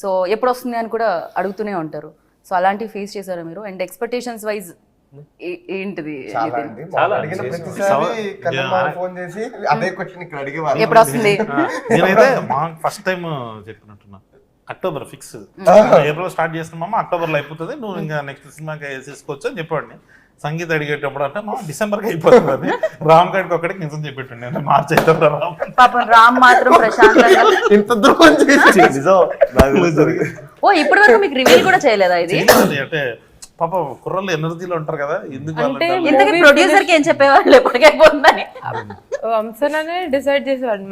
సో ఎప్పుడు వస్తుంది అని కూడా అడుగుతూనే ఉంటారు. సో అలాంటివి ఫేస్ చేశారా మీరు? అండ్ ఎక్స్పెక్టేషన్స్ వైజ్ ఏంటిది? ఫోన్ చేసి అదే క్వశ్చన్ ఇక్కడ అడిగేవారు, ఎప్పుడు వస్తుంది? నేనైతే మా ఫస్ట్ టైం చెప్పినట్టున్నా అక్టోబర్ ఫిక్స్, ఏప్రిల్ స్టార్ట్ చేస్తున్నామా అక్టోబర్లో అయిపోతుంది, నువ్వు ఇంకా నెక్స్ట్ సినిమాకి వేసేసుకోవచ్చు అని చెప్పాడు. సంగీత అడిగేటప్పుడు అంటే మా డిసెంబర్కి అయిపోతుంది అది. రామ్ గడికి ఒకటికి నిజం చెప్పేటండి, అంటే మార్చి అవుతుంది రామ్. పాపం రామ్ మాత్రం ప్రశాంతంగా ఇంత దూరం చేసి ఓ ఇప్పటి వరకు మీకు రివీల్ కూడా చేయలేదా ఇది? అంటే పాప కుర్రలు ఎనర్జీలో ఉంటారు కదా, ఎందుకు ఇంతకీ ప్రొడ్యూసర్ కి ఏం చెప్పేవాళ్ళు ఎప్పటికైపోతుందని? వంశననే డిసైడ్ చేసేవాడు.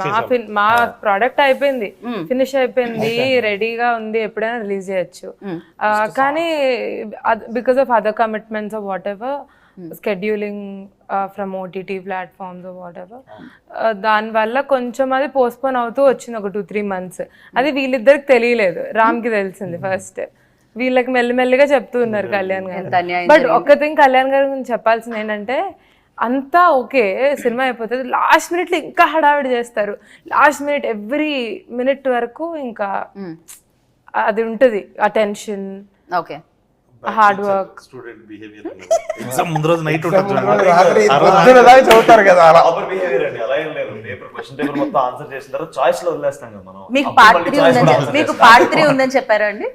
మా ప్రోడక్ట్ అయిపోయింది, ఫినిష్ అయిపోయింది, రెడీగా ఉంది, ఎప్పుడైనా రిలీజ్ చేయొచ్చు. కానీ because of other commitments of what ever, scheduling from OTT platforms what ever, దానివల్ల కొంచెం అది పోస్ట్పోన్ అవుతూ వచ్చింది ఒక 2-3 months. అది వీళ్ళిద్దరికి తెలియలేదు, రామ్కి తెలిసింది ఫస్ట్. వీళ్ళకి మెల్లిమెల్లిగా చెప్తూ ఉన్నారు కళ్యాణ్ గారు. బట్ ఒక్క థింగ్ కళ్యాణ్ గారి గురించి చెప్పాల్సింది ఏంటంటే, అంతా ఓకే సినిమా అయిపోతుంది, లాస్ట్ మినిట్లో ఇంకా హడావిడి చేస్తారు. లాస్ట్ మినిట్ ఎవ్రీ మినిట్ వరకు ఇంకా అది ఉంటుంది, ఆ tension, okay hard work. Student behaviour exam ముందు రోజు నైట్ ఉంటుంది, చదువుతారు కదా అలా. ప్రాపర్ బిహేవియర్ అండి, అలా ఏం లేదు. క్వశ్చన్ పేపర్ మొత్తం ఆన్సర్ చేసిన తర్వాత చాయిస్ లో వదిలేస్తాం కదా మనం. మీకు పార్ట్ 3 ఉందని మీకు పార్ట్ 3 ఉందని చెప్పారా అండి?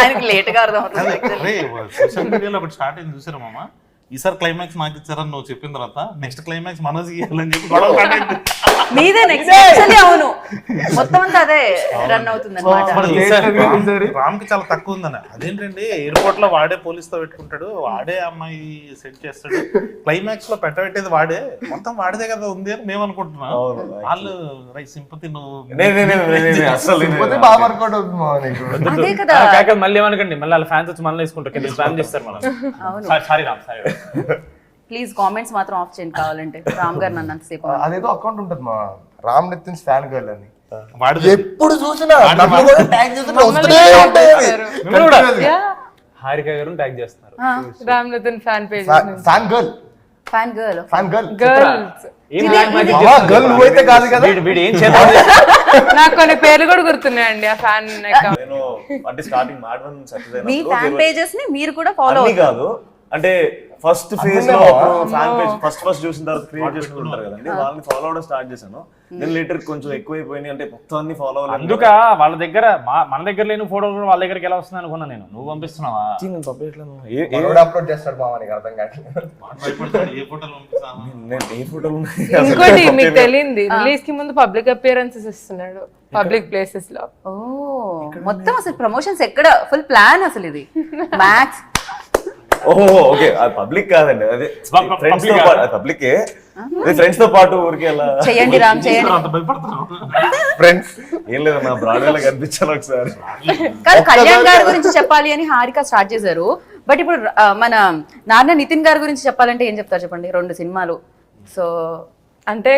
ఆయనకి లేట్ గా అర్థం అవుతుంది. సోషల్ మీడియాలో ఒకటి స్టార్ట్ అయింది చూసారా మామ, ఈసారి క్లైమాక్స్ నాకు ఇచ్చారని నువ్వు చెప్పిన తర్వాత నెక్స్ట్ క్లైమాక్స్ మనోజ్ ఇవ్వాలని చెప్పి గొడవ స్టార్ట్ అయింది. మీదే నెక్స్ట్ యాక్చువల్లీ అవును, మొత్తం అంతా అదే రన్ అవుతుంది అన్నమాట. రామ్ కి చాలా తక్కువ ఉందని. అదేంటండి ఎయిర్పోర్ట్ లో వాడే పోలీస్ తో పెట్టుకుంటాడు, వాడే అమ్మాయి సెట్ చేస్తాడు, క్లైమాక్స్ లో పెట్టబెట్టేది వాడే, మొత్తం వాడిదే కదా ఉంది అని మేము అనుకుంటున్నాం. వాళ్ళు సింపతి అదే కదా. మళ్ళీ ఏమనకండి, మళ్ళీ వాళ్ళ ఫ్యాన్స్ వచ్చి మళ్ళీ వేసుకుంటారు కింద స్పామ్ చేస్తారు మనం. Sorry Ram, sorry. Please comments మాత్రం ఆఫ్ చేయండి కావాలంటే. రామ్ గారు నన్ను అంతసేపు అదేదో అకౌంట్ ఉంటుంది మా రామ్ నితిన్ ఫ్యాన్ గర్ల్ అని, వాడు ఎప్పుడు చూసినా నన్ను కూడా ట్యాగ్ చేస్తున్నా వస్తూనే ఉంటాయి. హారిక గారు ట్యాగ్ చేస్తున్నారు. Ram Nithin fan page, fan girl, fan girl, fan girl, girls. Girl నువ్వైతే కాదు కదా. వీడు ఏం చేద్దాం, నాకు కొన్ని పేర్లు కూడా గుర్తున్నాయండి ఆ ఫ్యాన్ అకౌంట్. నేను అంటే స్టార్టింగ్ మాడవన్ సక్సెస్ మీ ఫ్యాన్ పేజెస్ ని మీరు కూడా ఫాలో అవ్వాలి కాదు, అంటే ఫస్ట్ ఫేజ్ లో ఫ్యాన్ పేజ్ ఫస్ట్ చూసిన తర్వాత క్రియేట్ చేసుకుంటారు కదండి, వాళ్ళని ఫాలో అవడం స్టార్ట్ చేశాను. నేను లేటర్ కొంచెం ఎక్కువైపోయింది, అంటే మొత్తం అన్ని ఫాలో అవ్వాలి. అందుక వాళ్ళ దగ్గర మన దగ్గర లేని ఫోటో కూడా వాళ్ళ దగ్గరికి ఎలా వస్తుంది అనుకున్నా నేను. నువ్వు పంపిస్తున్నావా? అప్లోడ్ చేస్తాడు బావ, నీకు అర్థం కాదు. ఏ ఫోటోలు పంపిస్తాను నేను ఏ ఫోటోలు ఇంకోటి మీకు తెలియంది, రిలీజ్ కి ముందు పబ్లిక్ అపియరెన్సెస్ ఇస్తున్నాడు పబ్లిక్ ప్లేసెస్ లో. ఓ మొత్తం అసలు ప్రమోషన్స్ ఎక్కడ ఫుల్ ప్లాన్ అసలు ఇది మ్యాక్స్. ఓహో ఓకే, అది పబ్లిక్ కాదండి, అదే ఫ్రెండ్స్ తో పాటు, పబ్లికే ఫ్రెండ్స్ తో పాటు ఊరికి అలా చేయండి రామ్ చేయండి. అంత భయపడుతున్నావు ఫ్రెండ్స్ ఏం లేదు, నా బ్రాడ్వేలో కనిపించాలి ఒకసారి. కానీ కళ్యాణ్ గారి గురించి చెప్పాలి అని హారిక స్టార్ట్ చేశారు. బట్ ఇప్పుడు మన నాన్న నితిన్ గారి గురించి చెప్పాలంటే ఏం చెప్తారు చెప్పండి? 2 సినిమాలు. సో అంటే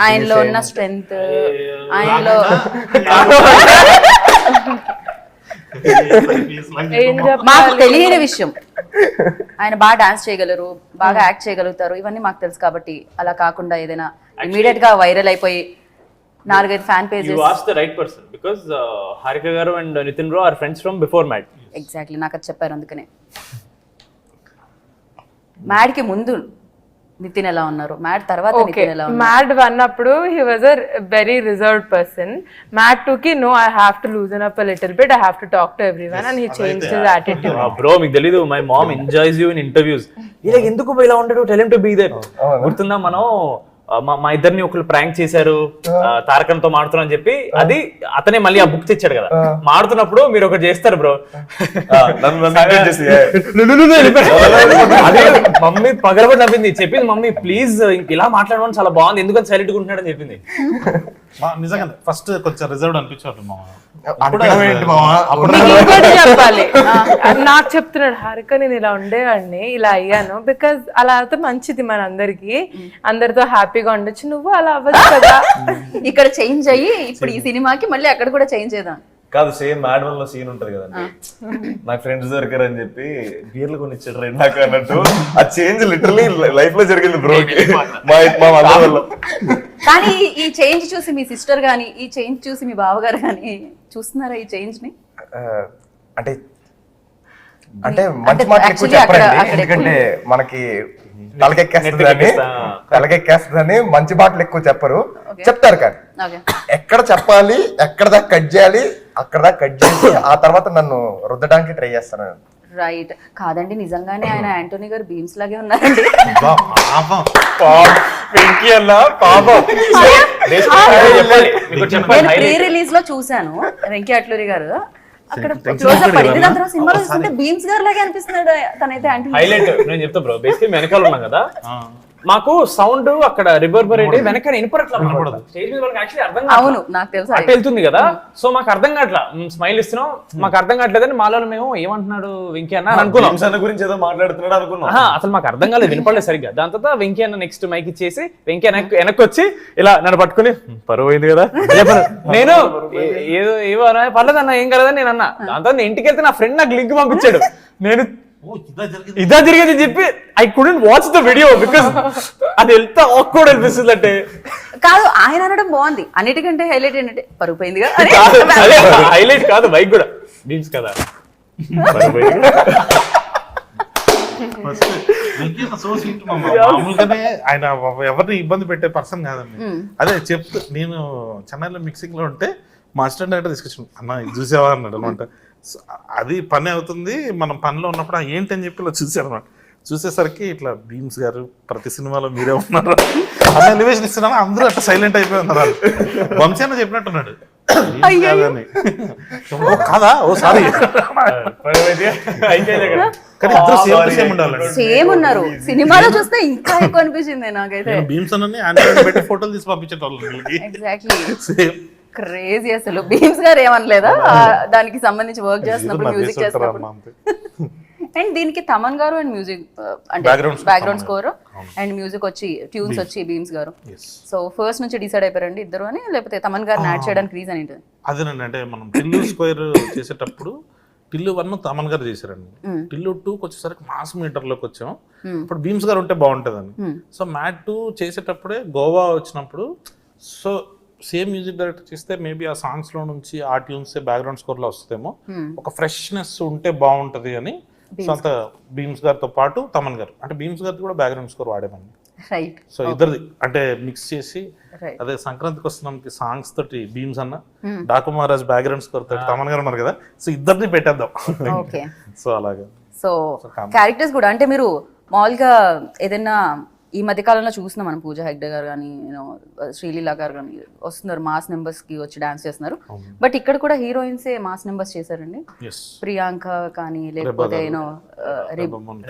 ఆయనలో ఉన్న స్ట్రెంగ్త్, ఆయనలో మాకు తెలియని విషయం, ఆయన బాగా డాన్స్ చేయగలరు, బాగా యాక్ట్ చేయగలుగుతారు, ఇవన్నీ మాకు తెలుసు. కాబట్టి అలా కాకుండా ఏదైనా ఇమీడియట్ గా వైరల్ అయిపోయి 4-5 fan pages. You asked the right person because Harika garu and Nitin bro are friends from before Mad. Exactly, నాకు అది చెప్పారు అందుకనే. మ్యాడ్ కి ముందు నితిన్ ఎలా ఉన్నారు, మ్యాడ్ తర్వాత నితిన్ ఎలా ఉన్నారు? మ్యాడ్ 1 అప్పుడు he was a very reserved person. Mad 2 కి no, I have to loosen up a little bit, I have to talk to everyone and he changed his attitude. Bro మీకు తెలీదు, my mom enjoys you in interviews. ఇలా ఎందుకు ఇలా ఉంటాడు, tell him to be there. గుర్తుందా మనం మా ఇద్దరిని ఒకళ్ళు ప్రాంక్ చేశారు తారకంతో మాడుతున్నా అని చెప్పి, అది అతనే మళ్ళీ ఆ బుక్ తెచ్చాడు కదా. మాడుతున్నప్పుడు మీరు ఒకటి చేస్తారు బ్రో, అదే మమ్మీ పగలబడి నవ్వింది, చెప్పింది మమ్మీ ప్లీజ్ ఇలా మాట్లాడమని చాలా బాగుంది, ఎందుకని సైలెంట్ గా ఉంటున్నాడని చెప్పింది. నిజంగా ఫస్ట్ కొంచెం రిజర్వ్డ్ అనిపించాడు మా అడగడం ఏంటి మావా? మీకు ఇంకోటి చెప్పాలి, నాకు చెప్తున్నాడు హారిక నేను ఇలా ఉండేవాడిని ఇలా అయ్యాను బికాజ్ అలా అయితే మంచిది మన అందరికి, అందరితో హ్యాపీగా ఉండొచ్చు, నువ్వు అలా అవ్వచ్చు కదా. ఇక్కడ చేంజ్ అయ్యి ఇప్పుడు ఈ సినిమాకి మళ్ళీ అక్కడ కూడా చేంజ్ చేద్దాం. కాదు, సేమ్ మ్యాడ్ వన్ లో సీన్ ఉంటది కదండి, నాకు ఫ్రెండ్స్ దొరికారు అని చెప్పి బీర్లు కొని ఇచ్చాడు రైట్ నాకు అన్నట్టు, ఆ చేంజ్ లిటరలీ లైఫ్ లో జరిగింది బ్రోకి మా మదర్ వల్ల. కానీ ఈ చేంజ్ చూసి మీ సిస్టర్ గానీ, ఈ చేంజ్ చూసి మీ బావగారు గానీ చూస్తున్నారా ఈ చేంజ్ ని? అంటే అంటే మంచి మాటలు ఎక్కువ actually చెప్పరండి, అక్కడ ఎందుకంటే మనకి తలకెక్కేస్తుందని మంచి మాటలు ఎక్కువ చెప్పరు, చెప్తారు కానీ ఓకే ఎక్కడ చెప్పాలి ఎక్కడ దాకా కట్ చేయాలి అక్కడ దాకా కట్ చేసి ఆ తర్వాత నన్ను రుద్దడానికి ట్రై చేస్తాను. రైట్. కాదండి నిజంగానే ఆయన యాంటోనీ గారు బీమ్స్ లాగే ఉన్నారండి. వెంకీ అన్న పాపం. నేను ప్రీ రిలీజ్ లో చూసాను వెంకీ అట్లూరి గారు అక్కడ క్లోజ్ అప్ పడింది, దాని తర్వాత సినిమాలో చూస్తుంటే బీమ్స్ గారు లాగే అనిపిస్తున్నాడు తనైతే. యాంటోనీ హైలైట్ నేను చెప్తా బ్రో, బేసిక్ వెనకాల ఉన్నాం కదా, మాకు సౌండ్ అక్కడ రివర్బరేట్ వెనక వినపడట్లా, స్టేజ్ మీద వాళ్ళకి యాక్చువల్లీ అర్థం కాదు. అవును నాకు తెలుసు. అట్ట వెళ్తుంది కదా, సో మాకు అర్థం కావట్లా, స్మైల్ ఇస్తున్నాం మాకు అర్థం కావట్లేదని మాలో మేము ఏమంటున్నాడు వెంకీ అన్న అనుకున్నాం, అన్న గురించి ఏదో మాట్లాడుతున్నాడు అనుకున్నాం. అసలు మాకు అర్థం కాలేదు, వినపడలేదు సరిగ్గా. దాని తర్వాత వెంకీ అన్న నెక్స్ట్ మైక్ ఇచ్చేసి వెంకీ వెనక్కి వచ్చి ఇలా నన్ను పట్టుకుని పరువు అయింది కదా నేను ఏవో పర్లేదన్న ఏం కలదని నేను అన్నా. దాని తర్వాత ఇంటికి వెళ్తే నా ఫ్రెండ్ నాకు లింక్ పంపించాడు, నేను ఇదా జరిగేది చెప్పి I couldn't watch the video because అది ఎంత ఆక్వర్డ్ అనిపిస్తుంది అంటే. కాదు ఆయన అనడం బాగుంది, అన్నిటికంటే హైలైట్ ఏంటంటే పరుగు పోయిందిగా. హైలైట్ కాదు బైక్ కూడా బీమ్స్ కదా. మామూలుగానే ఆయన ఎవరిని ఇబ్బంది పెట్టే పర్సన్ కాదండి. అదే చెప్తూ నేను చెన్నైలో మిక్సింగ్ లో ఉంటే మా అసిస్టెంట్ డైరెక్టర్ తీసుకొచ్చాను, అన్న ఇది చూసావా అన్నాడు అనమాట. అది పని అవుతుంది, మనం పనిలో ఉన్నప్పుడు ఏంటి అని చెప్పి ఇలా చూసాను అనమాట. చూసేసరికి ఇట్లా బీమ్స్ గారు ప్రతి సినిమాలో మీరే ఉన్నారు అన్న ఎలివేషన్ ఇస్తున్నాను, అందరూ అట్లా సైలెంట్ అయిపోయి ఉన్నారు. వంశీ అన్న చెప్పినట్టున్నాడు కాదా, ఓ సారీ కానీ ఇద్దరు సేమ్ ఉండాలి. సేమ్ ఉన్నారు, సినిమాలో చూస్తే ఇంకా ఎక్కువ అనిపించింది నాకైతే. బీమ్స్ అన్న పెట్టి ఫోటోలు తీసి పంపించేటోళ్ళు ఎగ్జాక్ట్లీ సేమ్ క్రేజీ. అసలు బీమ్స్ గారు ఏమనలేదా దానికి సంబంధించి వర్క్ చేస్తున్నప్పుడు, మ్యూజిక్ చేస్తున్నప్పుడు? అండ్ దీనికి తమన్ గారు అండ్ మ్యూజిక్ అంటే బ్యాక్గ్రౌండ్ స్కోర్ అండ్ మ్యూజిక్ వచ్చి ట్యూన్స్ వచ్చి బీమ్స్ గారు. సో ఫస్ట్ నుంచి డిసైడ్ అయిపోయారండి ఇద్దరు అని, లేకపోతే తమన్ గారిని యాడ్ చేయడానికి రీజన్ ఏంటి? అదేనండి, అంటే మనం టిల్లు స్క్వేర్ చేసేటప్పుడు టిల్లు 1 తమన్ గారు చేశారండి, టిల్లు 2 వచ్చేసరికి మాస్ మీటర్ లోకి వచ్చాం, ఇప్పుడు బీమ్స్ గారు ఉంటే బాగుంటుందని. సో మ్యాట్ 2 చేసేటప్పుడే గోవా వచ్చినప్పుడు, సో సేమ్ మ్యూజిక్ డైరెక్టర్ చేస్తే మేబీ ఆ సాంగ్స్ లో నుంచి ఆ ట్యూన్స్ బ్యాక్గ్రౌండ్ స్కోర్ లో వస్తుందేమో, ఒక ఫ్రెష్నెస్ ఉంటే బాగుంటది అని. సో అంత బీమ్స్ గారితో పాటు తమన్ గారు, అంటే బీమ్స్ గారి కూడా బ్యాక్గ్రౌండ్ స్కోర్ వాడేమండి. రైట్. సో ఇద్దరిది అంటే మిక్స్ చేసి, అదే సంక్రాంతికి వస్తున్నాంకి సాంగ్స్ తోటి బీమ్స్ అన్న, డాకు మహారాజ్ బ్యాక్గ్రౌండ్ స్కోర్ తోటి తమన్ గారు ఉన్నారు కదా, సో ఇద్దరిని పెట్టేద్దాం. ఓకే. సో అలాగే. సో క్యారెక్టర్స్ కూడా అంటే మీరు మామూలుగా ఏదైనా ఈ మధ్యకాలంలో చూస్తున్నాం మనం, పూజా హెగ్డే గారు కానీ శ్రీలీల గారు కానీ వస్తున్నారు, మాస్ నెంబర్స్ కి వచ్చి డాన్స్ చేస్తున్నారు. బట్ ఇక్కడ కూడా హీరోయిన్సే మాస్ నెంబర్స్ చేశారండి. ప్రియాంక కానీ లేకపోతే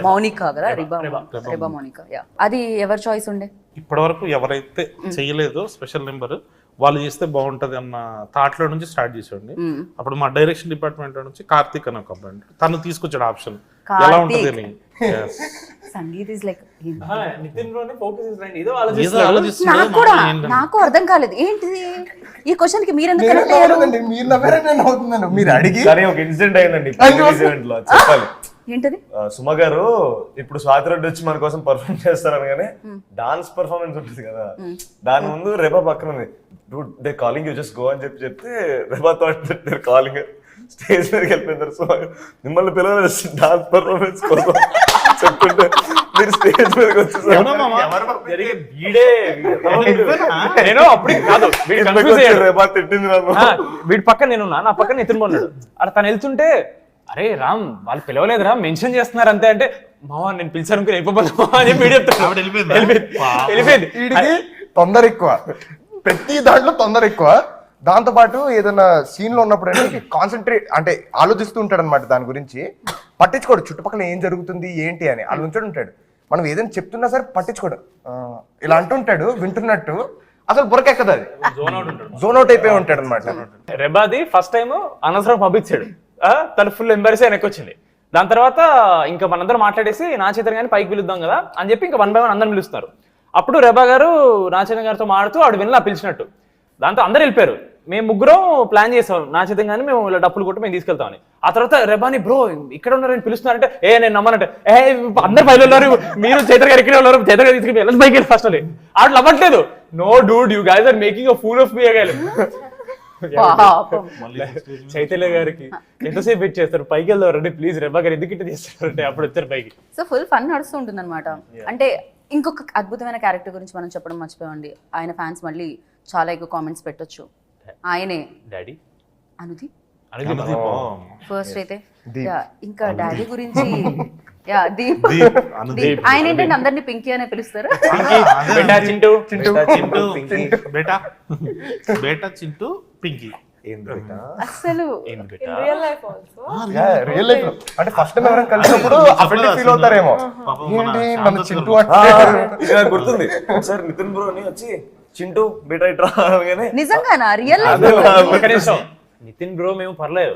మౌనిక కదా, రిబా మౌనిక. అది ఎవరి చాయిస్ ఉండే? ఇప్పటి వరకు ఎవరైతే చేయలేదో స్పెషల్ నెంబర్ వాళ్ళు చేస్తే బాగుంటది అన్న థాట్ లో నుంచి స్టార్ట్ చేసేయండి. అప్పుడు మా డైరెక్షన్ డిపార్ట్మెంట్ నుంచి కార్తీక్ అని ఒక అబ్బాయి తను తీసుకొచ్చాడు ఆప్షన్ ఎలా ఉంటది అని. సంగీత్ ఇస్ లైక్ నాకు అర్థం కాలేదు ఏంటిది ఈ క్వశ్చన్ కి. మీరు మీరు అడిగి ఒక ఇన్సిడెంట్ అయిందండి ఈవెంట్ లో, చెప్పాలి. ఏంటది? సుమ గారు ఇప్పుడు స్వాతి రెడ్డి వచ్చి మన కోసం పర్ఫార్మ్ చేస్తారనగానే డాన్స్ పర్ఫార్మెన్స్ ఉంటుంది కదా, దాని ముందు రెబా పక్కన ఉంది, they calling you just go అని చెప్తే రెబా థాట్ కాలింగ్, స్టేజ్ మీదకి వెళ్ళిపోయింది. సుమ గారు మిమ్మల్ని పిల్లలు డాన్స్ పర్ఫార్మెన్స్ కోసం చెప్తుంటే మీరు స్టేజ్ మీదకి వచ్చేసారు. రెబా తిట్టింది వీడి పక్కన నేను నా పక్కన నితిన్ ఉన్నాడు, అక్కడ తను వెళ్తుంటే అరే రామ్ వాళ్ళు పిలవలేదురా మెన్షన్ చేస్తున్నారు అంతే అంటే, మావా నేను పిలిచాను వెళ్ళిపోయింది. తొందర ఎక్కువ, ప్రతి దాంట్లో తొందర ఎక్కువ. దాంతో పాటు ఏదైనా సీన్ లో ఉన్నప్పుడు అంటే కాన్సన్ట్రేట్ అంటే ఆలోచిస్తూ ఉంటాడు అనమాట, దాని గురించి పట్టించుకోడు, చుట్టుపక్కల ఏం జరుగుతుంది ఏంటి అని ఆలోచించాడు ఉంటాడు. మనం ఏదైనా చెప్తున్నా సరే పట్టించుకోడు, ఇలా అంటుంటాడు వింటున్నట్టు, అసలు బురకెక్కదు అది, జోన్ అవుట్ ఉంటాడు. జోన్ అవుట్ అయిపోయి ఉంటాడు అనమాట. రెబాది ఫస్ట్ టైం అనవసరం పంపించాడు, తను ఫుల్ ఎంబర్స్ వెనక్కి వచ్చింది. దాని తర్వాత ఇంకా మనందరం మాట్లాడేసి నా చేతన్ గారిని పైకి పిలుద్దాం కదా అని చెప్పి ఇంకా 1 by 1 అందరం పిలుస్తున్నారు. అప్పుడు రెబా గారు నా చేతన్ గారితో మాడుతూ ఆవిడ వినలా పిలిచినట్టు. దాంతో అందరు వెళ్ళిపోయారు. మేము ముగ్గురం ప్లాన్ చేసాం నా చేతన్ గారిని మేము ఇలా డప్పులు కొట్టి మేము తీసుకెళ్తామని. ఆ తర్వాత రెబాని బ్రో ఇక్కడ ఉన్నారని పిలుస్తున్నారంటే నేను నమ్మనంటే అందరు పైన ఉన్నారు, మీరు చేతన్ గారు ఇక్కడ ఉన్నారు, చేతన్ గారు తీసుకెళ్ళి వెళ్ళి పైకి వెళ్ళి ఫస్ట్ అని ఆవిడ అవ్వట్లేదు. No dude, you guys are making a fool of me అగాలి. పాపం. చైతన్య గారికి ఎంతసేపు వెయిట్ చేస్తారు, పైకి వెళ్దారండి ప్లీజ్, రెబా గారు ఎందుకు ఇట్లా చేస్తారంటే అప్పుడు వచ్చారు పైకి. సో ఫుల్ ఫన్ నడుస్తూ ఉంటుంది అనమాట. అంటే ఇంకొక అద్భుతమైన క్యారెక్టర్ గురించి మనం చెప్పడం మర్చిపోయండి. ఆయన ఫ్యాన్స్ మళ్ళీ చాలా ఎక్కువ కామెంట్స్ పెట్టొచ్చు. ఆయనే డాడీ అనుదీప్ అనుదీప్ ఫస్ట్ అయితే. దీప్. Yeah, ఇంకా డాడీ గురించి దీప్. అనుదీప్. ఆయన ఏంటంటే అందరినీ పింకీ అనే పిలుస్తారు. బేటా చింటూ బేటా బేటా చింటూ పింకీ. అసలు ఏంది బేటా real life also real life అంటే ఫస్ట్ టైం ఎవరైనా కలిసినప్పుడు అఫెండ్ ఫీల్ అవుతారేమో, పాపం ఏంటి మన మన చింటూ ఇది నాకు గుర్తుంది. ఒకసారి నితిన్ బ్రోని వచ్చి చింటూ బేటా ఇట్రా అనగానే నిజంగానా రియల్ ఒక్క నిమిషం. నితిన్ బ్రో మేము పర్లేదు,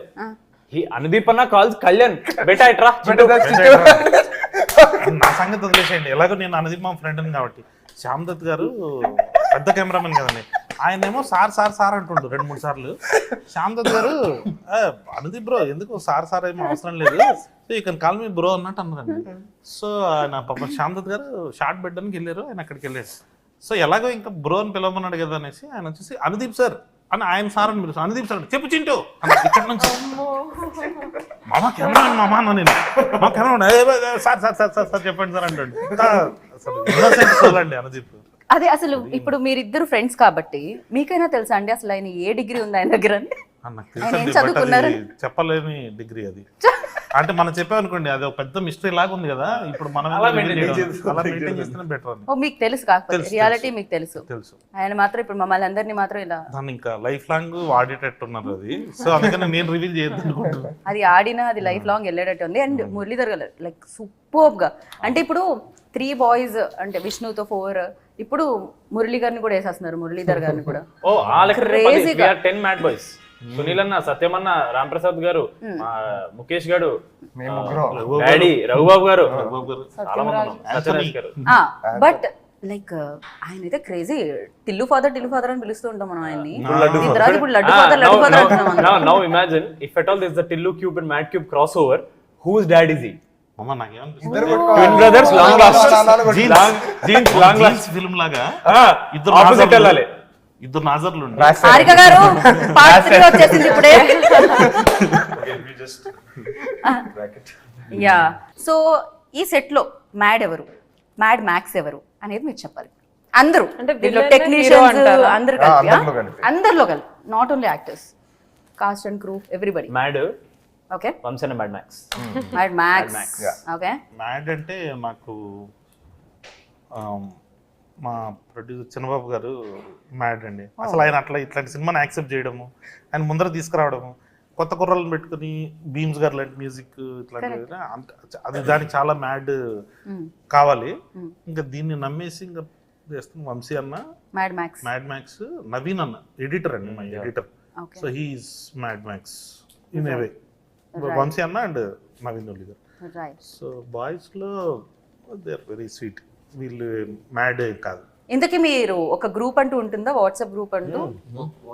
ఈ అనుదీప్ అన్న కాల్స్ కళ్యాణ్ బేటా ఇట్రా చింటూ. నా సంగతి వదిలేసేయండి. ఎలాగో నేను అనుదీప్ మా ఫ్రెండ్ కాబట్టి. శ్యామ్ దత్ గారు పెద్ద కెమెరామెన్ కదండి, ఆయనేమో సార్ సార్ సార్ అంటుండు 2-3 సార్లు. శ్యామ్ దత్ గారు అనుదీప్ బ్రో ఎందుకు సార్ సార్ ఏమో అవసరం లేదు, so you can call me bro అన్నట్టు అన్నారండి. సో ఆయన పాప శ్యామ్ దత్ గారు షార్ట్ పెట్టడానికి వెళ్ళారు, ఆయన అక్కడికి వెళ్ళారు. సో ఎలాగో ఇంకా బ్రో అని పిలవమన్నాడు కదా అనేసి ఆయన వచ్చేసి అనుదీప్ సార్ అని ఆయన సార్ అని పిలుస్తాను. అనుదీప్ సార్ చెప్పు చింటూ ఇక్కడ నుంచి మామ కెమెరా మామ అన్న నేను మా camera sir sir sir sir sir చెప్పండి సార్ అంటాడు. అసలు innocent soul అండి అనుదీప్. అదే అసలు ఇప్పుడు మీరిద్దరు ఫ్రెండ్స్ కాబట్టి మీకైనా తెలుసా అండి అసలు ఆయన ఏ డిగ్రీ ఉంది ఆయన దగ్గర అని? నాకు ఆయన ఏం తెలుసండి, బట్ చదువుకున్నారు? అది చెప్పలేని డిగ్రీ అది. అంటే మనం చెప్పామనుకోండి అది ఒక పెద్ద మిస్టరీ లాగా ఉంది కదా, ఇప్పుడు మనం అలా అలా maintain మెయింటైన్ చేస్తేనే బెటర్ అని ఓ మీకు తెలుసు కాకపోతే తెలుసు, రియాలిటీ మీకు తెలుసు. తెలుసు. ఆయన మాత్రం ఇప్పుడు మమ్మల్ని అందరినీ మాత్రం ఇలా దాన్ని ఇంకా లైఫ్ లాంగ్ వాడేటట్టున్నారు అది. సో అందుకని నేను రివీల్ చేయొద్దు అనుకుంటున్నాను. అది ఆడినా అది లైఫ్ లాంగ్ వెళ్ళేటట్టు ఉంది. అండ్ మురళీధర్ గారు లైక్ సూపర్ గా, అంటే ఇప్పుడు 3 బాయ్స్ అంటే విష్ణుతో 4, ఇప్పుడు మురళీ గారిని కూడా వేసేస్తున్నారు, మురళీధర్ గారిని కూడా. ఓ ఆ లెక్క Crazy గా. 10 మ్యాడ్ బాయ్స్. సునీల్ అన్న, సత్యం అన్న, రామ్ ప్రసాద్ గారు, ముఖేష్ గారు, మేము ముగ్గురం డాడీ రఘుబాబు గారు, బాబు గారు, చాలా మంది ఉన్నాం. సత్యరాజ్ గారు. బట్ లైక్ ఆయన అయితే క్రేజీ. టిల్లు ఫాదర్ అని పిలుస్తూ ఉంటాం మనం ఆయన్ని. దీని తర్వాత ఇప్పుడు లడ్డు ఫాదర్ అంటున్నాం మనం. Now imagine if at all there's the Tillu Cube and Mad Cube crossover, whose dad is he? అమ్మ నాకేమనిపిస్తుంది Twin brothers, long lost. Jeans, long lost. Film లాగా ఇద్దరు opposite వెళ్ళాలి. ఇద్దరు నాజర్లు ఉండి హారిక గారు పార్ట్ 3 వచ్చేసింది ఇప్పుడే. యా సో ఈ సెట్ లో మ్యాడ్ ఎవరు, మ్యాడ్ మ్యాక్స్ ఎవరు అనేది మీరు చెప్పాలి. అందరూ అంటే దీంట్లో villain, టెక్నీషియన్స్ hero అంటారా? అందరూ కలిపి అందరిలో కలిపి. అందరిలో కలిపి, not only actors, cost and crew everybody. Mad, okay Vamsi and Mad Max. Mad max. Okay mad అంటే నాకు మా ప్రొడ్యూసర్ చిన్నబాబు గారు మ్యాడ్ అండి. అసలు ఆయన అట్లా ఇట్లాంటి సినిమాని యాక్సెప్ట్ చేయడము, ఆయన ముందర తీసుకురావడము, కొత్త కుర్రలను పెట్టుకుని బీమ్స్ గారు లాంటి మ్యూజిక్ ఇట్లాంటి అది దానికి చాలా మ్యాడ్ కావాలి. ఇంకా దీన్ని నమ్మేసి ఇంకా చేస్తాం. వంశీ అన్న, Mad max, Mad Max, Naveen అన్న ఎడిటర్ అండి, మా editor. Okay so he is Mad Max in a way. Vamsi అన్న అండ్ నవీన్ ఒలి గారు. రైట్. సో బాయ్స్ లో దే ఆర్ వెరీ స్వీట్. వీళ్ళు మ్యాడ్ కాదు. ఇంతకీ మీరు ఒక గ్రూప్ అంటూ ఉంటుందా, వాట్సాప్ గ్రూప్ అంటూ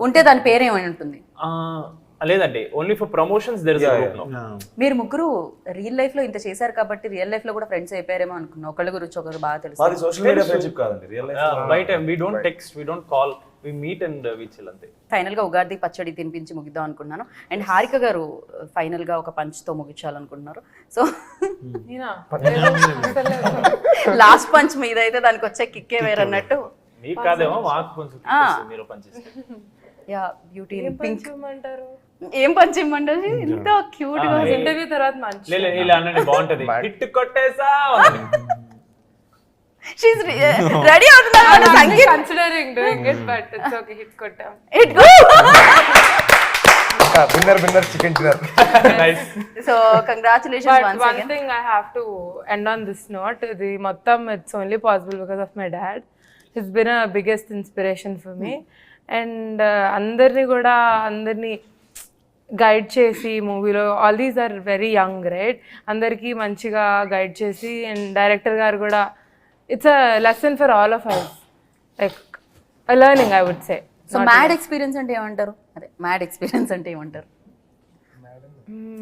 ఉంటే దాని పేరు ఏమై ఉంటుంది? లేదండి, only for promotions there is a group now. మీరు ముగ్గురు రియల్ లైఫ్ లో ఇంత చేశారు కాబట్టి రియల్ లైఫ్ లో కూడా ఫ్రెండ్స్ అయిపోయారేమో అనుకున్నా. ఒకళ్ళ గురించి ఒకరు బాగా తెలుసు. మాది సోషల్ మీడియా ఫ్రెండ్షిప్ కాదండి, రియల్ లైఫ్. బయట we don't text, we don't call, we meet and we chill అంతే. ఫైనల్ గా ఉగాది పచ్చడి తినిపించి ముగిద్దాం అనుకున్నాను. అండ్ హారిక గారు ఫైనల్ గా ఒక పంచ్ తో ముగించాలనుకుంటున్నారు. సో లాస్ట్ పంచ్ మీద అయితే దానికి వచ్చే కిక్కే వేరన్నట్టు. మీకు కాదేమో, మాకు కొంచెం kick మీరు పనిచేస్తే. Yeah beauty in pink. ఏమంటారు? ఏం పంచ్ ఇమ్మంటారు? ఇంత క్యూట్ గా ఇంటర్వ్యూ తర్వాత మంచి లే ఇలా అనండి, బాగుంటది. హిట్ కొట్టేసా షీస్ రెడీ అవుతున్నారు Sangeet. Considering doing it but it's okay. Hit కొట్టాం. It go. Winner chicken dinner. Nice. So congratulations But once one again. thing I have to end on this note, the మొత్తం it's only possible because of my dad. He's been a biggest inspiration for me. And అందరినీ guide చేసి మూవీలో all these are very young right, అందరికీ మంచిగా guide చేసి, and director గారు కూడా it's a lesson for all of us, like learning I would say. So mad experience అంటే ఏమంటారు? అదే మ్యాడ్ ఎక్స్పీరియన్స్ అంటే ఏమంటారు?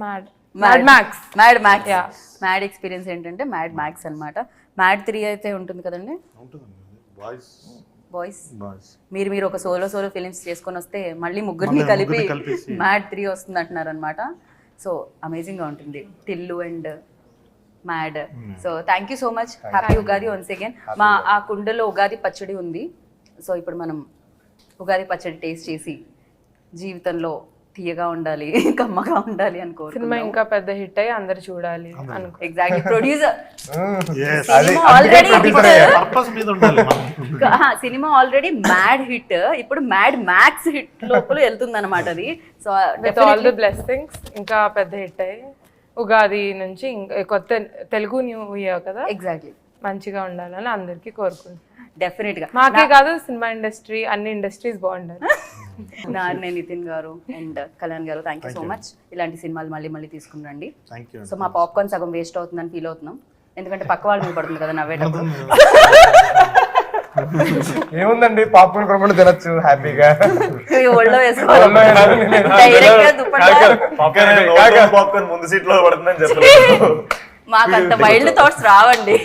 Mad max. మ్యాడ్ ఎక్స్పీరియన్స్ ఏంటంటే మ్యాడ్ మ్యాక్స్ అన్నమాట. మ్యాడ్ 3 అయితే ఉంటుంది కదండి బాయ్స్. మీరు ఒక సోలో ఫిలిమ్స్ చేసుకొని వస్తే మళ్ళీ ముగ్గురిని కలిపి మ్యాడ్ 3 వస్తుంది అంటున్నారు అనమాట. సో అమేజింగ్ గా ఉంటుంది Tillu and mad. So thank you so much. Happy Ugadi once again. ఆ కుండలో ఉగాది పచ్చడి ఉంది. సో ఇప్పుడు మనం ఉగాది పచ్చడి టేస్ట్ చేసి జీవితంలో తీయగా ఉండాలి, కమ్మగా ఉండాలి సినిమా అనుకోరు. ఇంకా పెద్ద హిట్ అయ్యి అందరు చూడాలి అనుకో. ఎగ్జాక్ట్లీ. ప్రొడ్యూసర్ అది ఆల్రెడీ పర్పస్ మీద ఉండాలి మనం. సినిమా ఆల్రెడీ మ్యాడ్ హిట్, ఇప్పుడు మ్యాడ్ మ్యాక్స్ హిట్ లోపల వెళ్తుంది అనమాట అది. So with all the blessings ఇంకా పెద్ద హిట్ అయ్యి ఉగాది నుంచి ఇంకా కొత్త తెలుగు న్యూ ఇయర్ కదా, ఎగ్జాక్ట్లీ మంచిగా ఉండాలని అందరికీ కోరుకుంటున్నాను. డెఫినెట్ గా. మాకే కాదు సినిమా ఇండస్ట్రీ, అన్ని ఇండస్ట్రీస్ బాగుండాలి. నాన్నే నితిన్ గారు అండ్ కళ్యాణ్ గారు థ్యాంక్ యూ సో మచ్. ఇలాంటి సినిమాలు మళ్ళీ తీసుకుని రండి. Thank you. సో మా పాప్కార్న్ సగం వేస్ట్ అవుతుందని ఫీల్ అవుతున్నాం, ఎందుకంటే పక్క వాళ్ళ మీద పడుతుంది కదా నవ్వేటప్పుడు. ఏముందండి, పాప్కార్న్ కొనుక్కొని తినచ్చు హ్యాపీగా. ఒళ్ళో వేసుకోవాలి డైరెక్ట్ గా దుప్పట్టా. పాప్కార్న్ ముందు సీట్ లో పడుతుందని చెప్పలేదు. మాకు అంత వైల్డ్ థాట్స్ రావండి.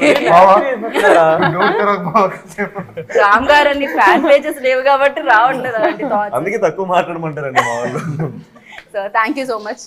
రామ్ గారు అన్ని ఫ్యాన్ పేజెస్ లేవు కాబట్టి రావండి అలాంటి థాట్స్. అందుకే తక్కువ మాట్లాడమంటారండి మా వాళ్ళు. So thank you so much.